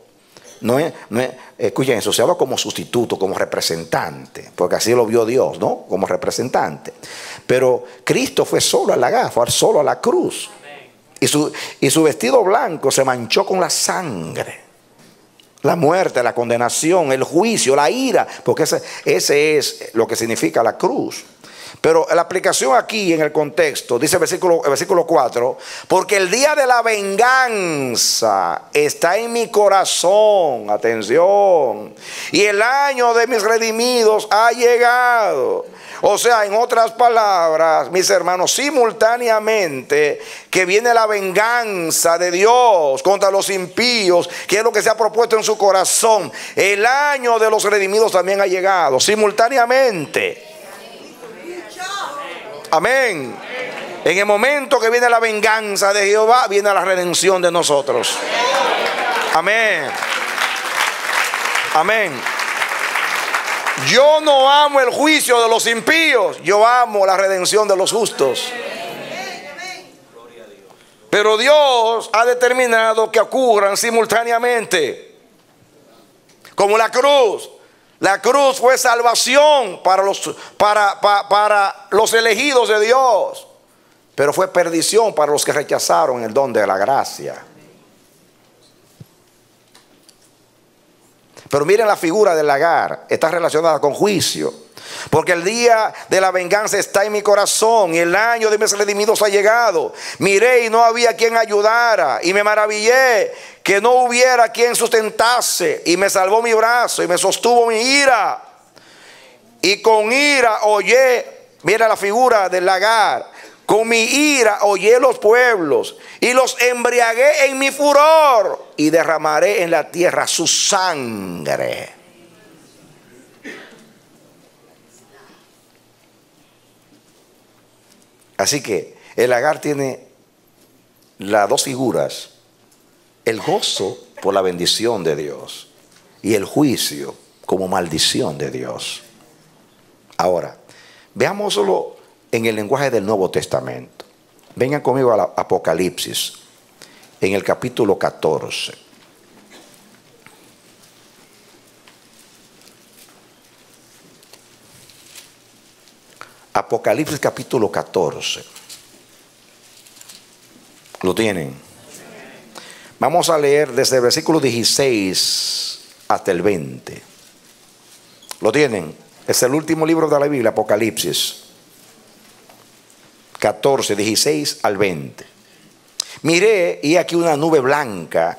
escuchen, ensuciado como sustituto, como representante, porque así lo vio Dios, ¿no? Como representante. Pero Cristo fue solo al lagar, fue solo a la cruz. Y su vestido blanco se manchó con la sangre, la muerte, la condenación, el juicio, la ira, porque ese es lo que significa la cruz. Pero la aplicación aquí en el contexto, dice el versículo 4, porque el día de la venganza está en mi corazón, atención, y el año de mis redimidos ha llegado. O sea, en otras palabras, mis hermanos, simultáneamente que viene la venganza de Dios contra los impíos, que es lo que se ha propuesto en su corazón, el año de los redimidos también ha llegado, simultáneamente. Amén. En el momento que viene la venganza de Jehová, viene la redención de nosotros. Amén. Amén. Yo no amo el juicio de los impíos, yo amo la redención de los justos. Pero Dios ha determinado que ocurran simultáneamente. Como la cruz. La cruz fue salvación para los elegidos de Dios, pero fue perdición para los que rechazaron el don de la gracia. Pero miren la figura del lagar, está relacionada con juicio. Porque el día de la venganza está en mi corazón y el año de mis redimidos ha llegado. Miré y no había quien ayudara y me maravillé que no hubiera quien sustentase, y me salvó mi brazo y me sostuvo mi ira. Y con ira hollé, mira la figura del lagar, con mi ira hollé los pueblos y los embriagué en mi furor y derramaré en la tierra su sangre. Así que el lagar tiene las dos figuras: el gozo por la bendición de Dios y el juicio como maldición de Dios. Ahora, veámoslo en el lenguaje del Nuevo Testamento. Vengan conmigo al Apocalipsis, en el capítulo 14. Apocalipsis capítulo 14. ¿Lo tienen? Vamos a leer desde el versículo 16 hasta el 20. ¿Lo tienen? Es el último libro de la Biblia, Apocalipsis 14, 16 al 20. Miré y aquí una nube blanca,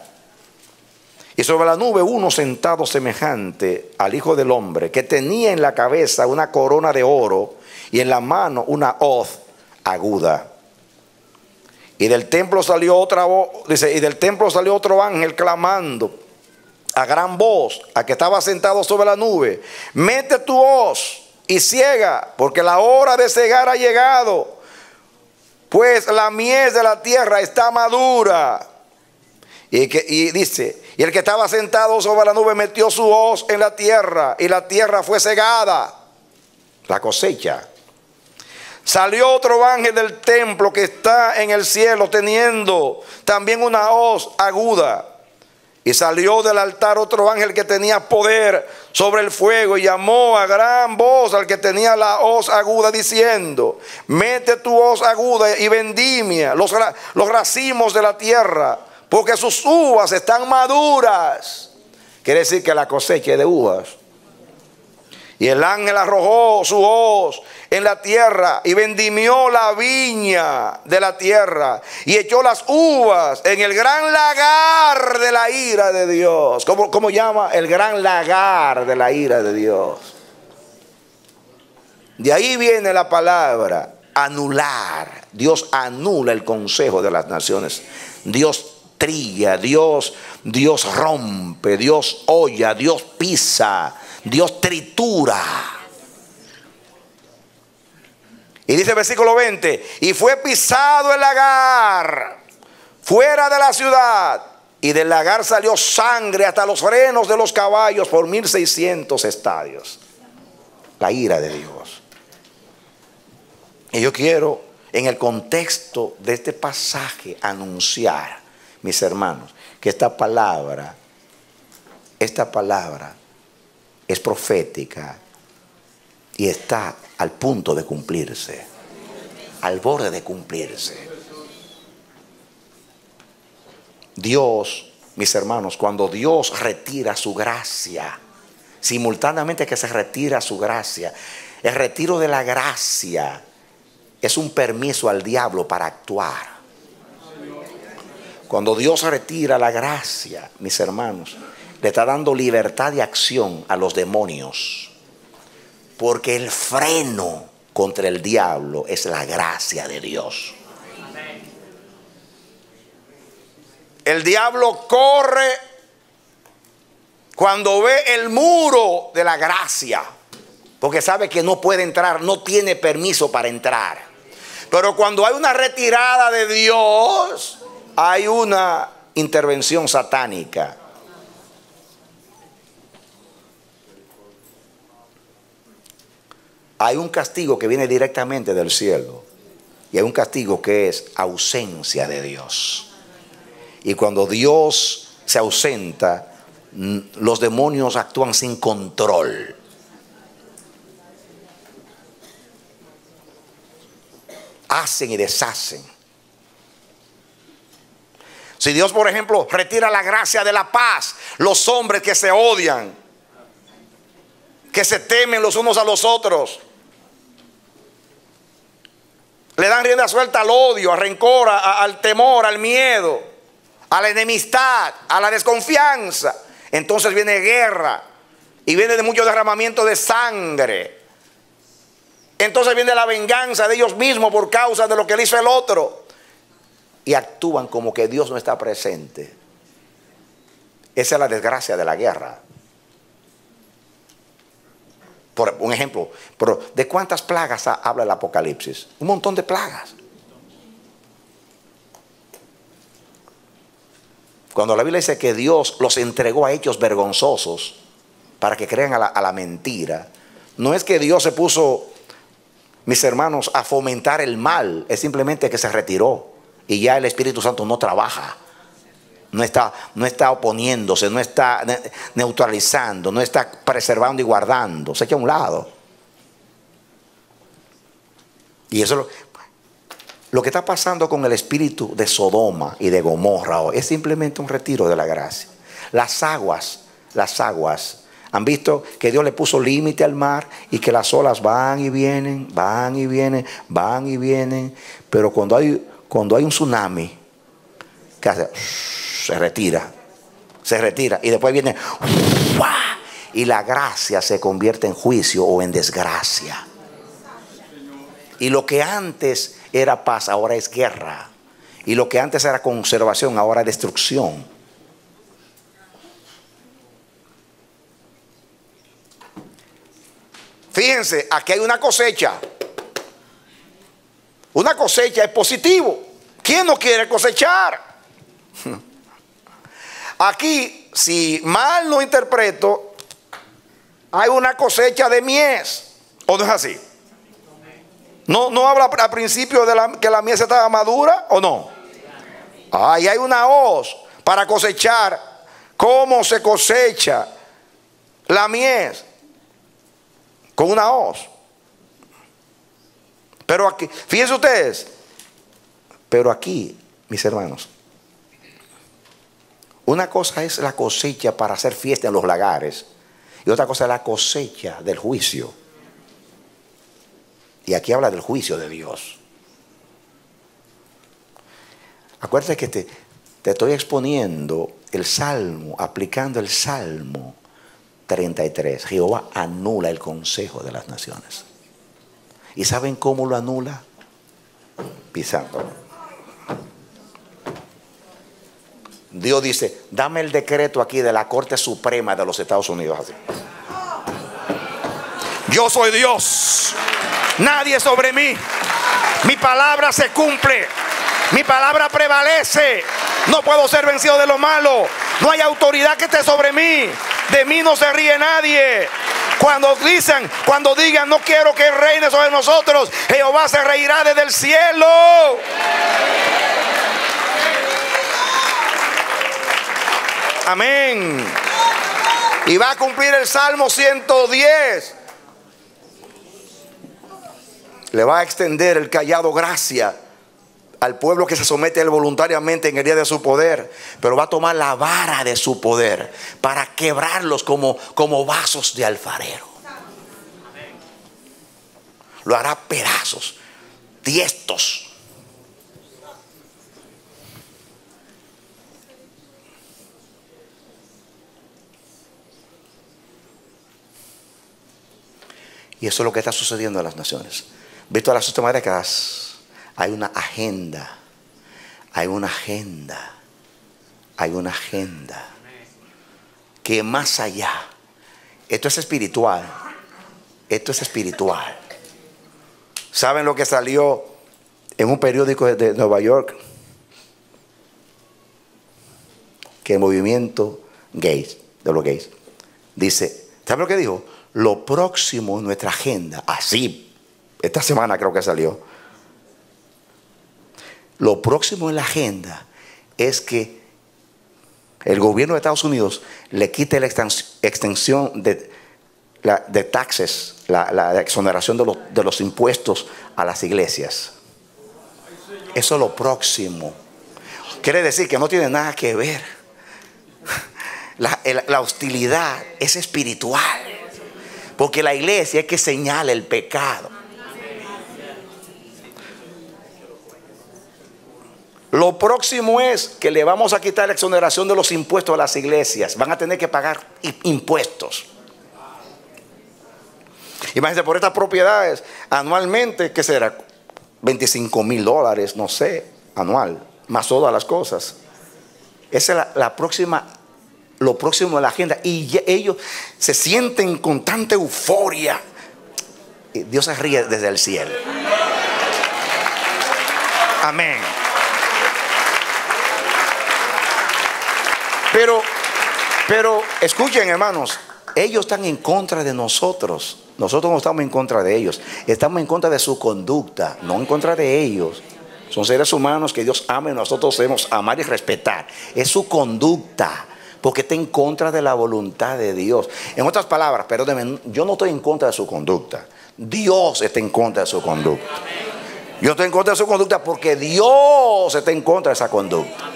y sobre la nube uno sentado semejante al Hijo del Hombre, que tenía en la cabeza una corona de oro y en la mano una hoz aguda. Y del templo salió otra voz, dice, y del templo salió otro ángel clamando a gran voz al que estaba sentado sobre la nube: mete tu hoz y ciega, porque la hora de cegar ha llegado, pues la mies de la tierra está madura. Y dice, y el que estaba sentado sobre la nube metió su hoz en la tierra, y la tierra fue cegada, la cosecha. Salió otro ángel del templo que está en el cielo, teniendo también una hoz aguda. Y salió del altar otro ángel que tenía poder sobre el fuego, y llamó a gran voz al que tenía la hoz aguda, diciendo: mete tu hoz aguda y vendimia los racimos de la tierra, porque sus uvas están maduras. Quiere decir que la cosecha es de uvas. Y el ángel arrojó su hoz en la tierra y vendimió la viña de la tierra y echó las uvas en el gran lagar de la ira de Dios. ¿Cómo llama? El gran lagar de la ira de Dios. De ahí viene la palabra anular. Dios anula el consejo de las naciones. Dios trilla, Dios rompe, Dios holla, Dios pisa, Dios tritura. Y dice el versículo 20: y fue pisado el lagar fuera de la ciudad, y del lagar salió sangre hasta los frenos de los caballos por 1600 estadios. La ira de Dios. Y yo quiero, en el contexto de este pasaje, anunciar, mis hermanos, que esta palabra es profética y está al punto de cumplirse, al borde de cumplirse. Dios, mis hermanos, cuando Dios retira su gracia, simultáneamente que se retira su gracia, el retiro de la gracia es un permiso al diablo para actuar. Cuando Dios retira la gracia, mis hermanos, le está dando libertad de acción a los demonios. Porque el freno contra el diablo es la gracia de Dios. El diablo corre cuando ve el muro de la gracia, porque sabe que no puede entrar, no tiene permiso para entrar. Pero cuando hay una retirada de Dios, hay una intervención satánica. Hay un castigo que viene directamente del cielo, y hay un castigo que es ausencia de Dios. Y cuando Dios se ausenta, los demonios actúan sin control. Hacen y deshacen. Si Dios, por ejemplo, retira la gracia de la paz, los hombres que se odian, que se temen los unos a los otros, le dan rienda suelta al odio, al rencor, al temor, al miedo, a la enemistad, a la desconfianza. Entonces viene guerra y viene de mucho derramamiento de sangre. Entonces viene la venganza de ellos mismos por causa de lo que le hizo el otro. Y actúan como que Dios no está presente. Esa es la desgracia de la guerra. Por un ejemplo, pero ¿de cuántas plagas habla el Apocalipsis? Un montón de plagas. Cuando la Biblia dice que Dios los entregó a hechos vergonzosos para que crean a la mentira, no es que Dios se puso, mis hermanos, a fomentar el mal, es simplemente que se retiró y ya el Espíritu Santo no trabaja. No está oponiéndose, no está neutralizando, no está preservando y guardando. Se echa a un lado. Y eso es lo que está pasando con el espíritu de Sodoma y de Gomorra hoy. Es simplemente un retiro de la gracia. Las aguas han visto que Dios le puso límite al mar y que las olas van y vienen, van y vienen, van y vienen. Pero cuando hay un tsunami, ¿qué hace? Se retira y después viene y la gracia se convierte en juicio o en desgracia. Y lo que antes era paz ahora es guerra, y lo que antes era conservación ahora es destrucción. Fíjense, aquí hay una cosecha. Una cosecha es positivo. ¿Quién no quiere cosechar? Aquí, si mal no interpreto, hay una cosecha de mies. ¿O no es así? ¿No habla al principio de que la mies estaba madura o no? Ahí hay una hoz para cosechar. ¿Cómo se cosecha la mies? Con una hoz. Pero aquí, fíjense ustedes, pero aquí, mis hermanos, una cosa es la cosecha para hacer fiesta en los lagares y otra cosa es la cosecha del juicio. Y aquí habla del juicio de Dios. Acuérdate que te estoy exponiendo el Salmo, aplicando el Salmo 33. Jehová anula el consejo de las naciones. ¿Y saben cómo lo anula? Pisándolo. Dios dice, dame el decreto aquí de la Corte Suprema de los Estados Unidos. Así. Yo soy Dios. Nadie sobre mí. Mi palabra se cumple. Mi palabra prevalece. No puedo ser vencido de lo malo. No hay autoridad que esté sobre mí. De mí no se ríe nadie. Cuando digan, no quiero que reine sobre nosotros, Jehová se reirá desde el cielo. Amén. Y va a cumplir el Salmo 110. Le va a extender el callado gracia al pueblo que se somete a él voluntariamente en el día de su poder. Pero va a tomar la vara de su poder para quebrarlos como vasos de alfarero. Lo hará pedazos, tiestos. Y eso es lo que está sucediendo en las naciones. Visto las últimas décadas, hay una agenda. Hay una agenda. Hay una agenda. Que más allá. Esto es espiritual. Esto es espiritual. ¿Saben lo que salió en un periódico de Nueva York? Que el movimiento gays, de los gays, dice, ¿saben lo que dijo? Lo próximo en nuestra agenda, así, esta semana creo que salió. Lo próximo en la agenda es que el gobierno de Estados Unidos le quite la extensión de taxes, la exoneración de los impuestos a las iglesias. Eso es lo próximo. Quiere decir que no tiene nada que ver. La hostilidad es espiritual. Porque la iglesia es que señala el pecado. Lo próximo es que le vamos a quitar la exoneración de los impuestos a las iglesias. Van a tener que pagar impuestos. Imagínense, por estas propiedades anualmente, ¿qué será? $25,000, no sé, anual, más todas las cosas. Esa es la próxima lo próximo de la agenda y ellos se sienten con tanta euforia. Y Dios se ríe desde el cielo. Amén. Pero escuchen, hermanos, ellos están en contra de nosotros. Nosotros no estamos en contra de ellos. Estamos en contra de su conducta, no en contra de ellos. Son seres humanos que Dios ama y nosotros debemos amar y respetar. Es su conducta, porque está en contra de la voluntad de Dios. En otras palabras, perdónenme, yo no estoy en contra de su conducta. Dios está en contra de su conducta. Yo estoy en contra de su conducta porque Dios está en contra de esa conducta.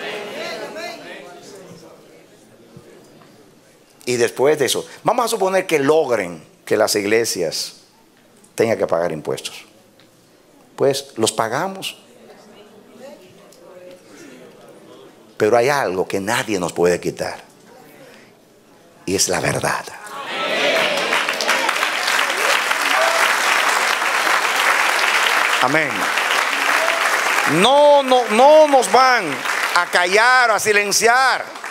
Y después de eso, vamos a suponer que logren que las iglesias tengan que pagar impuestos. Pues los pagamos. Pero hay algo que nadie nos puede quitar. Y es la verdad. Amén. No nos van a callar, a silenciar.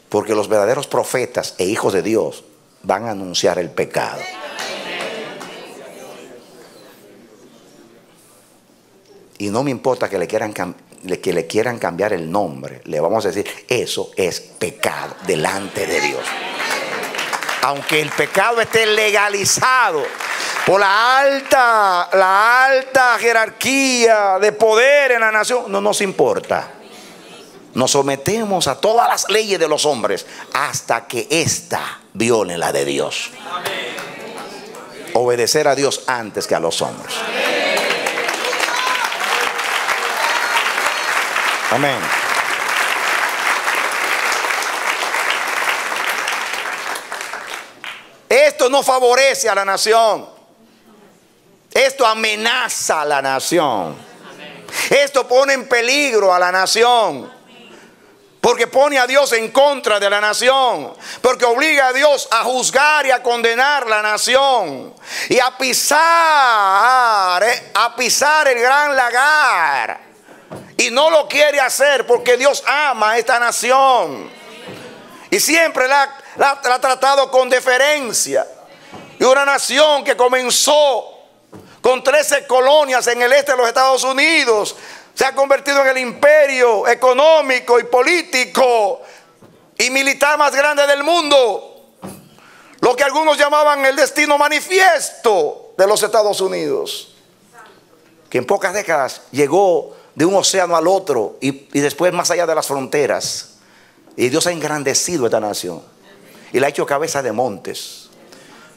Porque los verdaderos profetas e hijos de Dios van a anunciar el pecado. Y no me importa que le quieran cambiar el nombre. Le vamos a decir, eso es pecado delante de Dios. Aunque el pecado esté legalizado por la alta jerarquía de poder en la nación, no nos importa. Nos sometemos a todas las leyes de los hombres hasta que ésta viole la de Dios. Obedecer a Dios antes que a los hombres. Amén. Esto no favorece a la nación. Esto amenaza a la nación. Esto pone en peligro a la nación. Porque pone a Dios en contra de la nación. Porque obliga a Dios a juzgar y a condenar la nación. Y a pisar el gran lagar. Y no lo quiere hacer porque Dios ama a esta nación. Y siempre la ha tratado con deferencia. Y una nación que comenzó con 13 colonias en el este de los Estados Unidos, se ha convertido en el imperio económico y político y militar más grande del mundo. Lo que algunos llamaban el destino manifiesto de los Estados Unidos. Que en pocas décadas llegó de un océano al otro y después más allá de las fronteras. Y Dios ha engrandecido esta nación y la ha hecho cabeza de montes.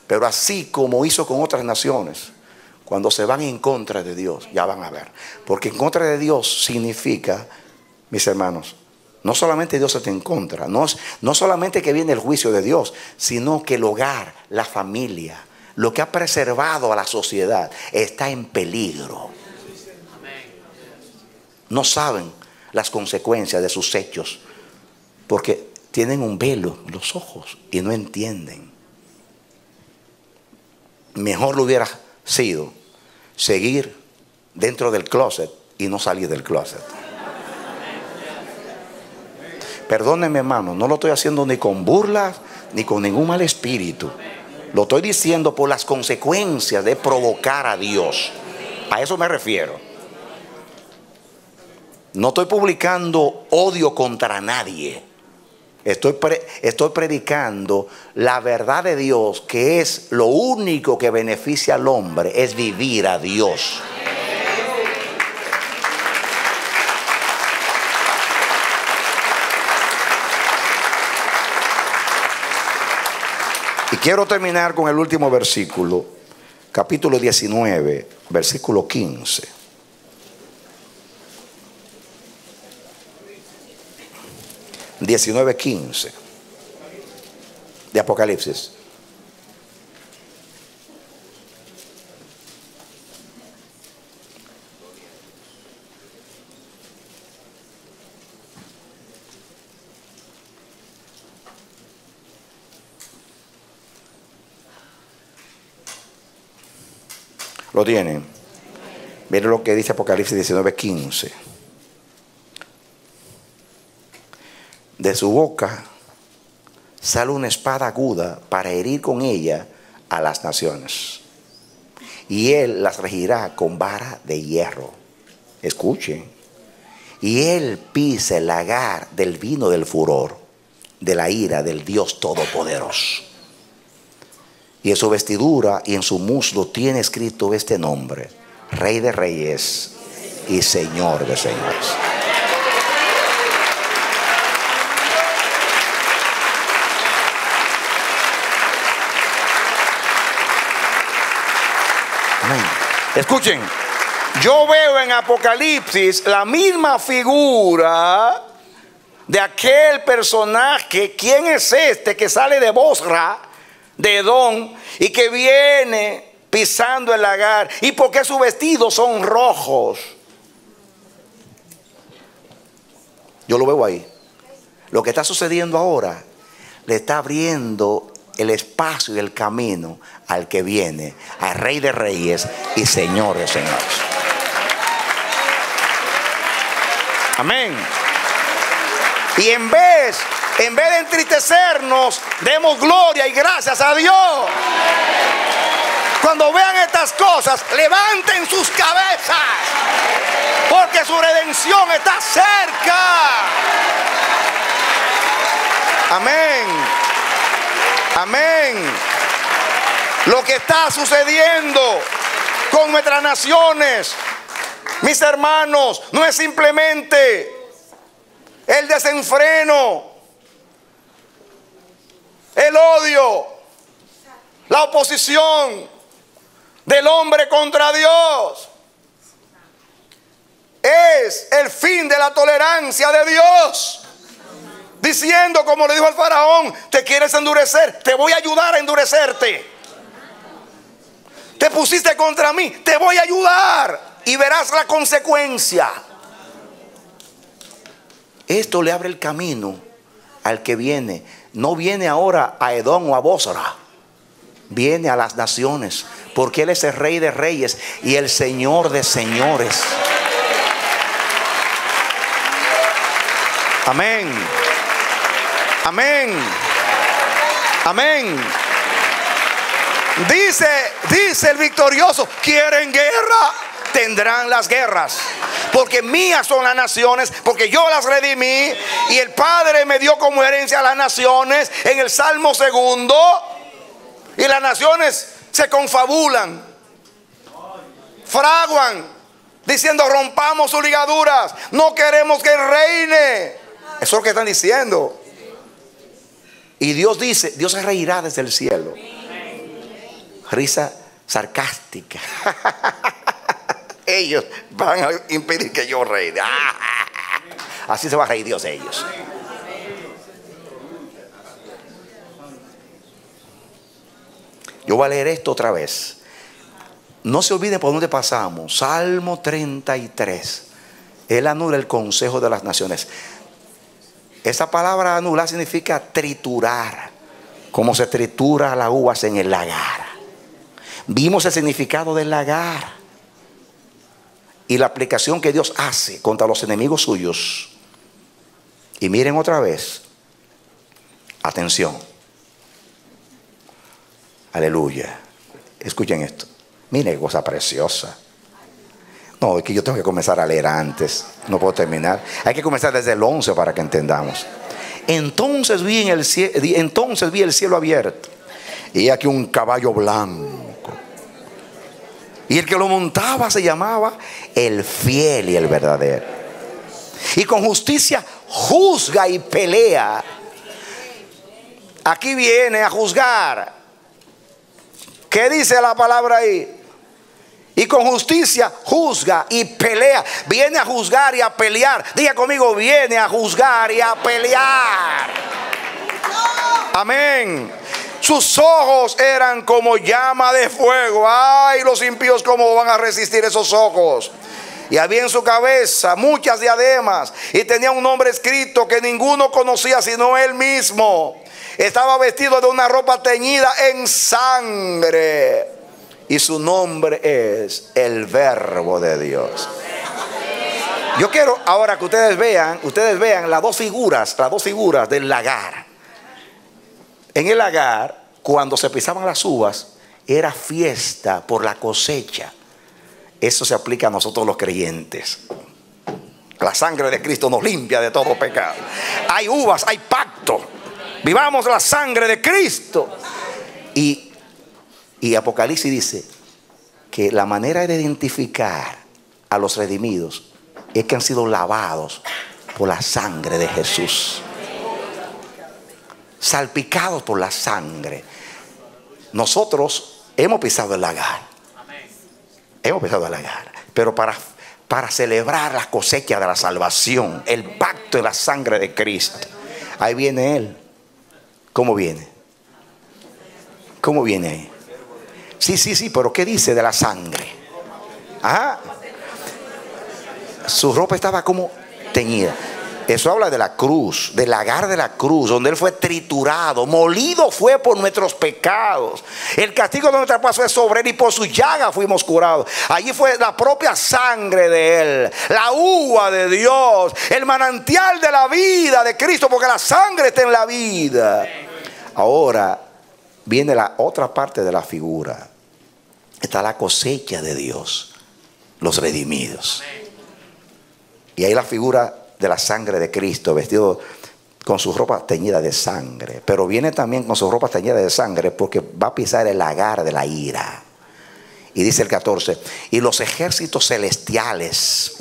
Pero así como hizo con otras naciones, cuando se van en contra de Dios, ya van a ver. Porque en contra de Dios significa, mis hermanos, no solamente Dios está en contra, no solamente que viene el juicio de Dios, sino que el hogar, la familia, lo que ha preservado a la sociedad está en peligro. No saben las consecuencias de sus hechos porque tienen un velo en los ojos y no entienden. Mejor lo hubiera sido seguir dentro del closet y no salir del closet. Perdónenme, hermano, no lo estoy haciendo ni con burlas ni con ningún mal espíritu. Lo estoy diciendo por las consecuencias de provocar a Dios. A eso me refiero. No estoy publicando odio contra nadie. Estoy predicando la verdad de Dios, que es lo único que beneficia al hombre, es vivir a Dios. Y quiero terminar con el último versículo, capítulo 19, versículo 15. 19:15 de Apocalipsis. ¿Lo tienen? Miren lo que dice Apocalipsis 19:15. De su boca sale una espada aguda para herir con ella a las naciones. Y él las regirá con vara de hierro. Escuchen. Y él pisa el lagar del vino del furor, de la ira del Dios Todopoderoso. Y en su vestidura y en su muslo tiene escrito este nombre: Rey de Reyes y Señor de Señores. Amén. Escuchen, yo veo en Apocalipsis la misma figura de aquel personaje. ¿Quién es este que sale de Bosra, de Edom, y que viene pisando el lagar? ¿Y por qué sus vestidos son rojos? Yo lo veo ahí. Lo que está sucediendo ahora le está abriendo el espacio y el camino al que viene, al Rey de Reyes y Señor de Señores. Amén. Y en vez de entristecernos, demos gloria y gracias a Dios. Cuando vean estas cosas, levanten sus cabezas, porque su redención está cerca. Amén. Amén. Lo que está sucediendo con nuestras naciones, mis hermanos, no es simplemente el desenfreno, el odio, la oposición del hombre contra Dios. Es el fin de la tolerancia de Dios, diciendo, como le dijo al faraón: te quieres endurecer, te voy a ayudar a endurecerte. Te pusiste contra mí, te voy a ayudar y verás la consecuencia. Esto le abre el camino al que viene. No viene ahora a Edom o a Bosra, viene a las naciones, porque Él es el Rey de Reyes y el Señor de Señores. Amén. Amén. Amén. Dice el victorioso: ¿quieren guerra? Tendrán las guerras, porque mías son las naciones, porque yo las redimí y el Padre me dio como herencia a las naciones, en el Salmo 2. Y las naciones se confabulan, fraguan, diciendo: rompamos sus ligaduras, no queremos que reine. Eso es lo que están diciendo. Y Dios dice: Dios se reirá desde el cielo. Risa sarcástica. Ellos van a impedir que yo reine. Así se va a reír Dios de ellos. Yo voy a leer esto otra vez. No se olviden por dónde pasamos. Salmo 33. Él anula el consejo de las naciones. Esa palabra anular significa triturar, como se tritura las uvas en el lagar. Vimos el significado del lagar y la aplicación que Dios hace contra los enemigos suyos. Y miren otra vez. Atención. Aleluya. Escuchen esto. Miren qué cosa preciosa. No, es que yo tengo que comenzar a leer antes. No puedo terminar. Hay que comenzar desde el 11 para que entendamos. Entonces vi el cielo abierto, y aquí un caballo blanco. Y el que lo montaba se llamaba el fiel y el verdadero. Y con justicia juzga y pelea. Aquí viene a juzgar. ¿Qué dice la palabra ahí? Y con justicia juzga y pelea. Viene a juzgar y a pelear. Diga conmigo: viene a juzgar y a pelear. Amén. Sus ojos eran como llama de fuego. Ay, los impíos, ¿cómo van a resistir esos ojos? Y había en su cabeza muchas diademas, y tenía un nombre escrito que ninguno conocía sino él mismo. Estaba vestido de una ropa teñida en sangre, y su nombre es el Verbo de Dios. Yo quiero ahora que ustedes vean las dos figuras del lagar. En el lagar, cuando se pisaban las uvas, era fiesta por la cosecha. Eso se aplica a nosotros los creyentes. La sangre de Cristo nos limpia de todo pecado. Hay uvas, hay pacto. Vivamos la sangre de Cristo. Y Apocalipsis dice que la manera de identificar a los redimidos es que han sido lavados por la sangre de Jesús, salpicados por la sangre. Nosotros hemos pisado el lagar, pero para celebrar la cosecha de la salvación, el pacto de la sangre de Cristo, ahí viene Él. ¿Cómo viene? ¿Cómo viene ahí? Sí, pero ¿qué dice de la sangre? Ajá. Su ropa estaba como teñida. Eso habla de la cruz, del lagar de la cruz, donde Él fue triturado, molido fue por nuestros pecados. El castigo de nuestra paz fue sobre Él y por su llaga fuimos curados. Allí fue la propia sangre de Él, la uva de Dios, el manantial de la vida de Cristo, porque la sangre está en la vida. Ahora viene la otra parte de la figura. Está la cosecha de Dios, los redimidos. Y ahí la figura de la sangre de Cristo, vestido con su ropa teñida de sangre. Pero viene también con su ropa teñida de sangre porque va a pisar el lagar de la ira. Y dice el 14: y los ejércitos celestiales,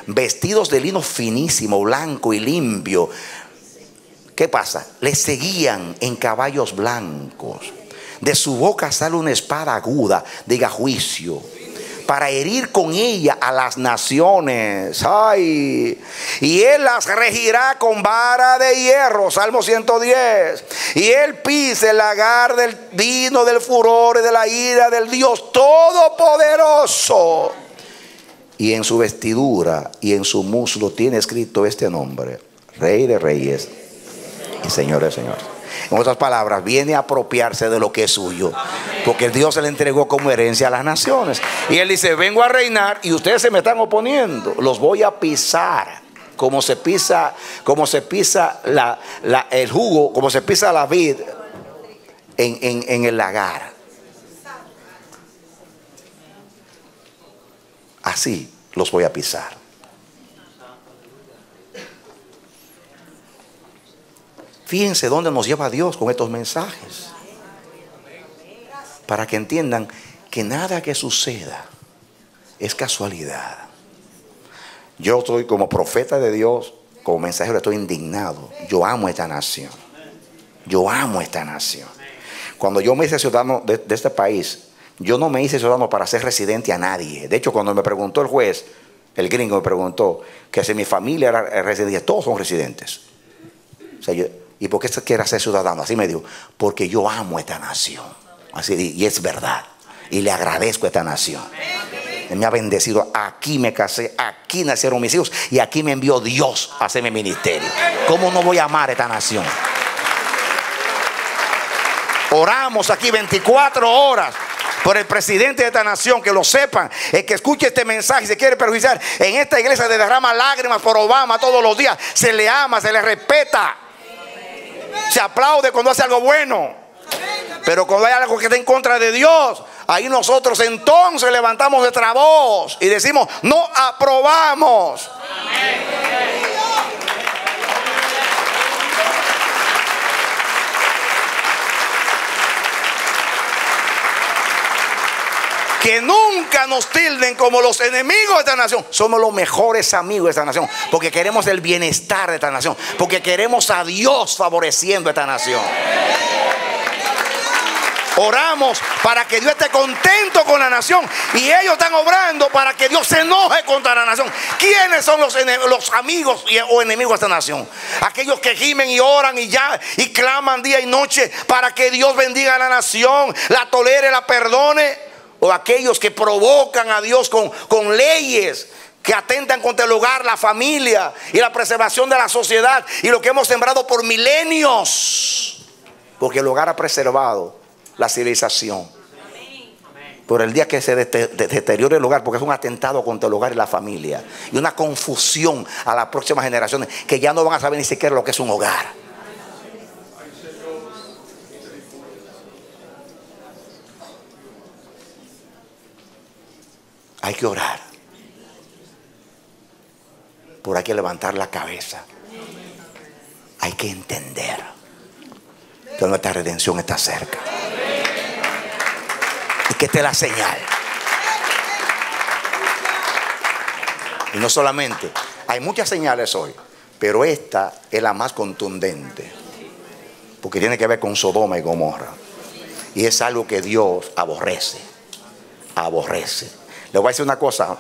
vestidos de lino finísimo, blanco y limpio. ¿Qué pasa? Le seguían en caballos blancos. De su boca sale una espada aguda, diga juicio, para herir con ella a las naciones. ¡Ay! Y Él las regirá con vara de hierro. Salmo 110. Y Él pisa el lagar del vino, del furor y de la ira del Dios Todopoderoso. Y en su vestidura y en su muslo tiene escrito este nombre: Rey de Reyes y Señor de Señores. En otras palabras, viene a apropiarse de lo que es suyo, porque Dios se le entregó como herencia a las naciones. Y Él dice: vengo a reinar y ustedes se me están oponiendo. Los voy a pisar como se pisa el jugo, como se pisa la vid en el lagar. Así los voy a pisar. Fíjense dónde nos lleva Dios con estos mensajes, para que entiendan que nada que suceda es casualidad. Yo estoy como profeta de Dios, como mensajero, estoy indignado. Yo amo esta nación. Yo amo esta nación. Cuando yo me hice ciudadano de este país, yo no me hice ciudadano para ser residente a nadie. De hecho, cuando me preguntó el juez, el gringo me preguntó que si mi familia era residente, todos son residentes. O sea, ¿y por qué se quiere ser ciudadano? Así me dijo: porque yo amo esta nación. Así, y es verdad. Y le agradezco a esta nación. Él me ha bendecido. Aquí me casé, aquí nacieron mis hijos y aquí me envió Dios a hacer mi ministerio. ¿Cómo no voy a amar a esta nación? Oramos aquí 24 horas por el presidente de esta nación, que lo sepan. El que escuche este mensaje y se quiere perjuiciar, en esta iglesia se derrama lágrimas por Obama todos los días. Se le ama, se le respeta, se aplaude cuando hace algo bueno. Pero cuando hay algo que está en contra de Dios, ahí nosotros entonces levantamos nuestra voz y decimos: no aprobamos. Que nunca nos tilden como los enemigos de esta nación. Somos los mejores amigos de esta nación, porque queremos el bienestar de esta nación, porque queremos a Dios favoreciendo a esta nación. Oramos para que Dios esté contento con la nación, y ellos están obrando para que Dios se enoje contra la nación. ¿Quiénes son los amigos o enemigos de esta nación? Aquellos que gimen y oran y claman día y noche para que Dios bendiga a la nación, la tolere, la perdone. O aquellos que provocan a Dios con leyes que atentan contra el hogar, la familia y la preservación de la sociedad y lo que hemos sembrado por milenios. Porque el hogar ha preservado la civilización. Por el día que se deteriore el hogar, porque es un atentado contra el hogar y la familia, y una confusión a las próximas generaciones que ya no van a saber ni siquiera lo que es un hogar. Hay que orar, pero hay que levantar la cabeza. Hay que entender que nuestra redención está cerca. Y que esta es la señal. Y no solamente, hay muchas señales hoy, pero esta es la más contundente, porque tiene que ver con Sodoma y Gomorra. Y es algo que Dios aborrece. Aborrece. Le voy a decir una cosa.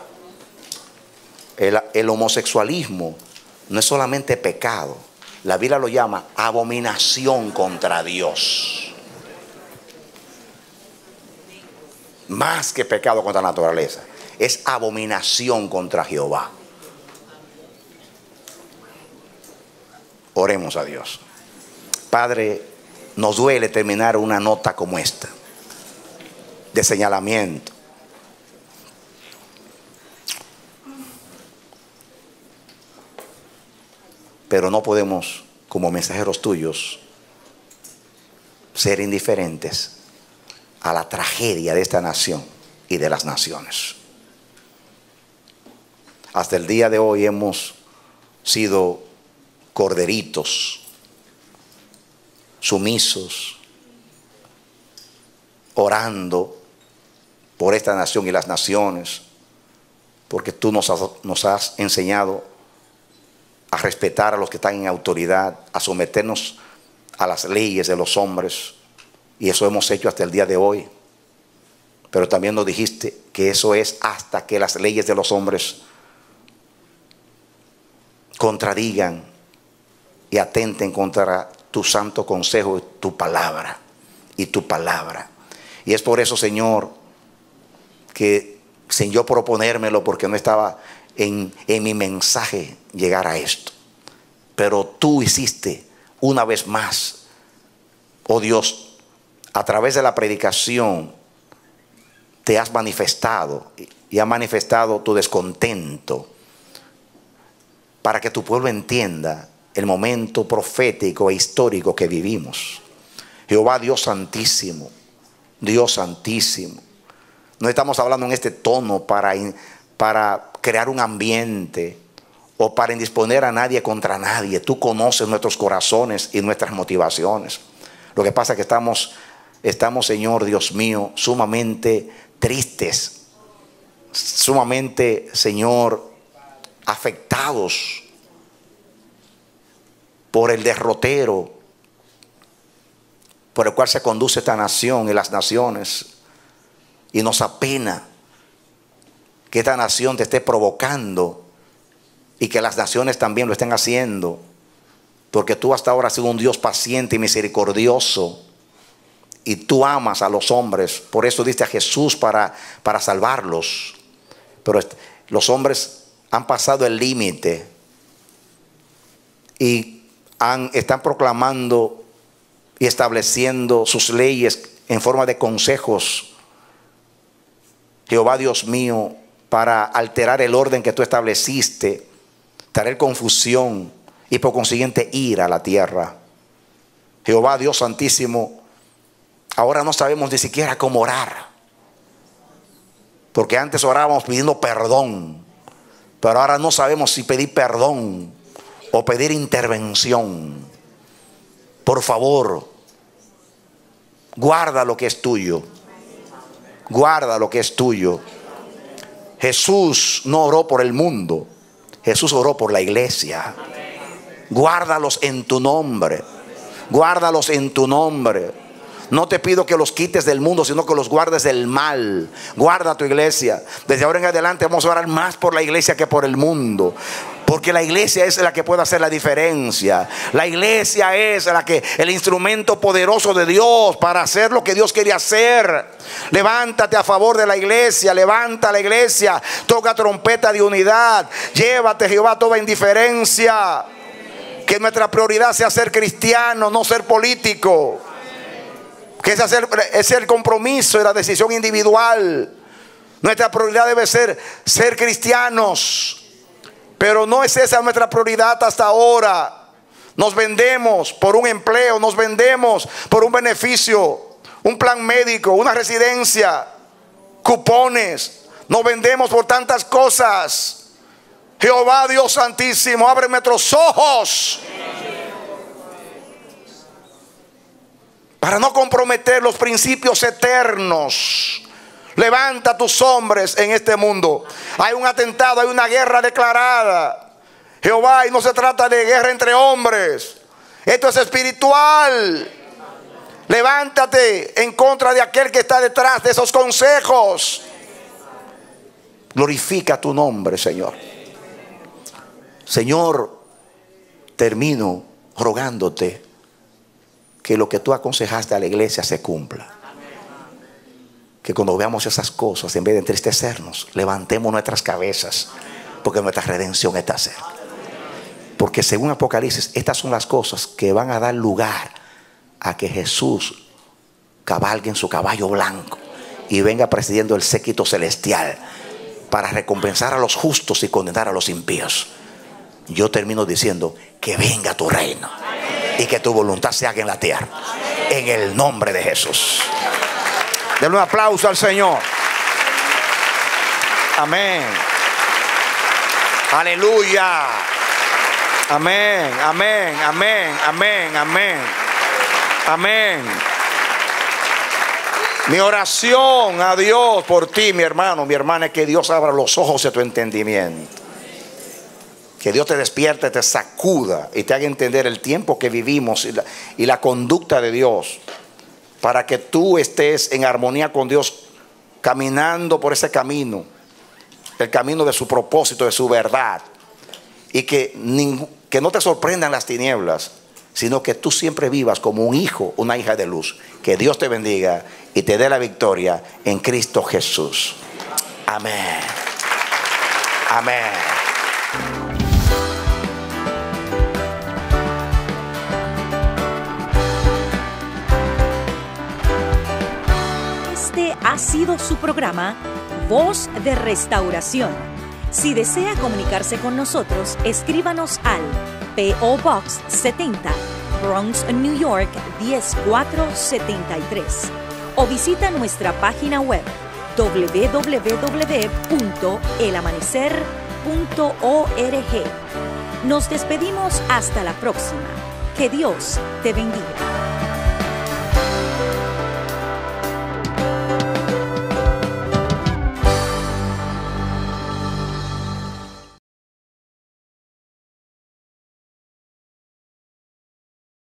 El homosexualismo no es solamente pecado. La Biblia lo llama abominación contra Dios. Más que pecado contra la naturaleza, es abominación contra Jehová. Oremos a Dios. Padre, nos duele terminar una nota como esta, de señalamiento. Pero no podemos, como mensajeros tuyos, ser indiferentes a la tragedia de esta nación y de las naciones. Hasta el día de hoy hemos sido corderitos, sumisos, orando por esta nación y las naciones, porque tú nos has enseñado a respetar a los que están en autoridad, a someternos a las leyes de los hombres. Y eso hemos hecho hasta el día de hoy. Pero también nos dijiste que eso es hasta que las leyes de los hombres contradigan y atenten contra tu santo consejo y tu palabra. Y tu palabra. Y es por eso, Señor, que sin yo proponérmelo, porque no estaba en mi mensaje llegar a esto, pero tú hiciste una vez más, oh Dios, a través de la predicación te has manifestado y has manifestado tu descontento para que tu pueblo entienda el momento profético e histórico que vivimos. Jehová Dios santísimo, Dios santísimo, no estamos hablando en este tono para crear un ambiente o para indisponer a nadie contra nadie. Tú conoces nuestros corazones y nuestras motivaciones. Lo que pasa es que estamos, Señor Dios mío, sumamente tristes, sumamente, Señor, afectados por el derrotero por el cual se conduce esta nación y las naciones. Y nos apena que esta nación te esté provocando y que las naciones también lo estén haciendo, porque tú hasta ahora has sido un Dios paciente y misericordioso y tú amas a los hombres. Por eso diste a Jesús para salvarlos. Pero los hombres han pasado el límite y están proclamando y estableciendo sus leyes en forma de consejos, Jehová Dios mío, para alterar el orden que tú estableciste, traer confusión y por consiguiente ira a la tierra. Jehová Dios santísimo, ahora no sabemos ni siquiera cómo orar, porque antes orábamos pidiendo perdón, pero ahora no sabemos si pedir perdón o pedir intervención. Por favor, guarda lo que es tuyo. Guarda lo que es tuyo. Jesús no oró por el mundo, Jesús oró por la iglesia. Guárdalos en tu nombre. Guárdalos en tu nombre. No te pido que los quites del mundo, sino que los guardes del mal. Guarda tu iglesia. Desde ahora en adelante vamos a orar más por la iglesia que por el mundo, porque la iglesia es la que puede hacer la diferencia. La iglesia es el instrumento poderoso de Dios para hacer lo que Dios quiere hacer. Levántate a favor de la iglesia. Levanta la iglesia. Toca trompeta de unidad. Llévate, Jehová, toda indiferencia. Que nuestra prioridad sea ser cristiano, no ser político. Que ese es el compromiso y la decisión individual. Nuestra prioridad debe ser cristianos. Pero no es esa nuestra prioridad hasta ahora. Nos vendemos por un empleo, nos vendemos por un beneficio, un plan médico, una residencia, cupones. Nos vendemos por tantas cosas. Jehová Dios Santísimo, abre nuestros ojos para no comprometer los principios eternos. Levanta tus hombres en este mundo. Hay un atentado, hay una guerra declarada. Jehová, y no se trata de guerra entre hombres. Esto es espiritual. Levántate en contra de aquel que está detrás de esos consejos. Glorifica tu nombre, Señor. Señor, termino rogándote que lo que tú aconsejaste a la iglesia se cumpla. Que cuando veamos esas cosas, en vez de entristecernos, levantemos nuestras cabezas, porque nuestra redención está cerca. Porque según Apocalipsis, estas son las cosas que van a dar lugar a que Jesús cabalgue en su caballo blanco y venga presidiendo el séquito celestial para recompensar a los justos y condenar a los impíos. Yo termino diciendo que venga tu reino y que tu voluntad se haga en la tierra, en el nombre de Jesús. Denle un aplauso al Señor. Amén. Aleluya. Amén, amén, amén, amén, amén. Amén. Mi oración a Dios por ti, mi hermano, mi hermana, es que Dios abra los ojos de tu entendimiento. Que Dios te despierte, te sacuda y te haga entender el tiempo que vivimos y la conducta de Dios, para que tú estés en armonía con Dios, caminando por ese camino, el camino de su propósito, de su verdad. Y que no te sorprendan las tinieblas, sino que tú siempre vivas como un hijo, una hija de luz. Que Dios te bendiga y te dé la victoria en Cristo Jesús. Amén. Amén. Este ha sido su programa Voz de Restauración. Si desea comunicarse con nosotros, escríbanos al P.O. Box 70, Bronx, New York 10473, o visita nuestra página web www.elamanecer.org. Nos despedimos hasta la próxima. Que Dios te bendiga.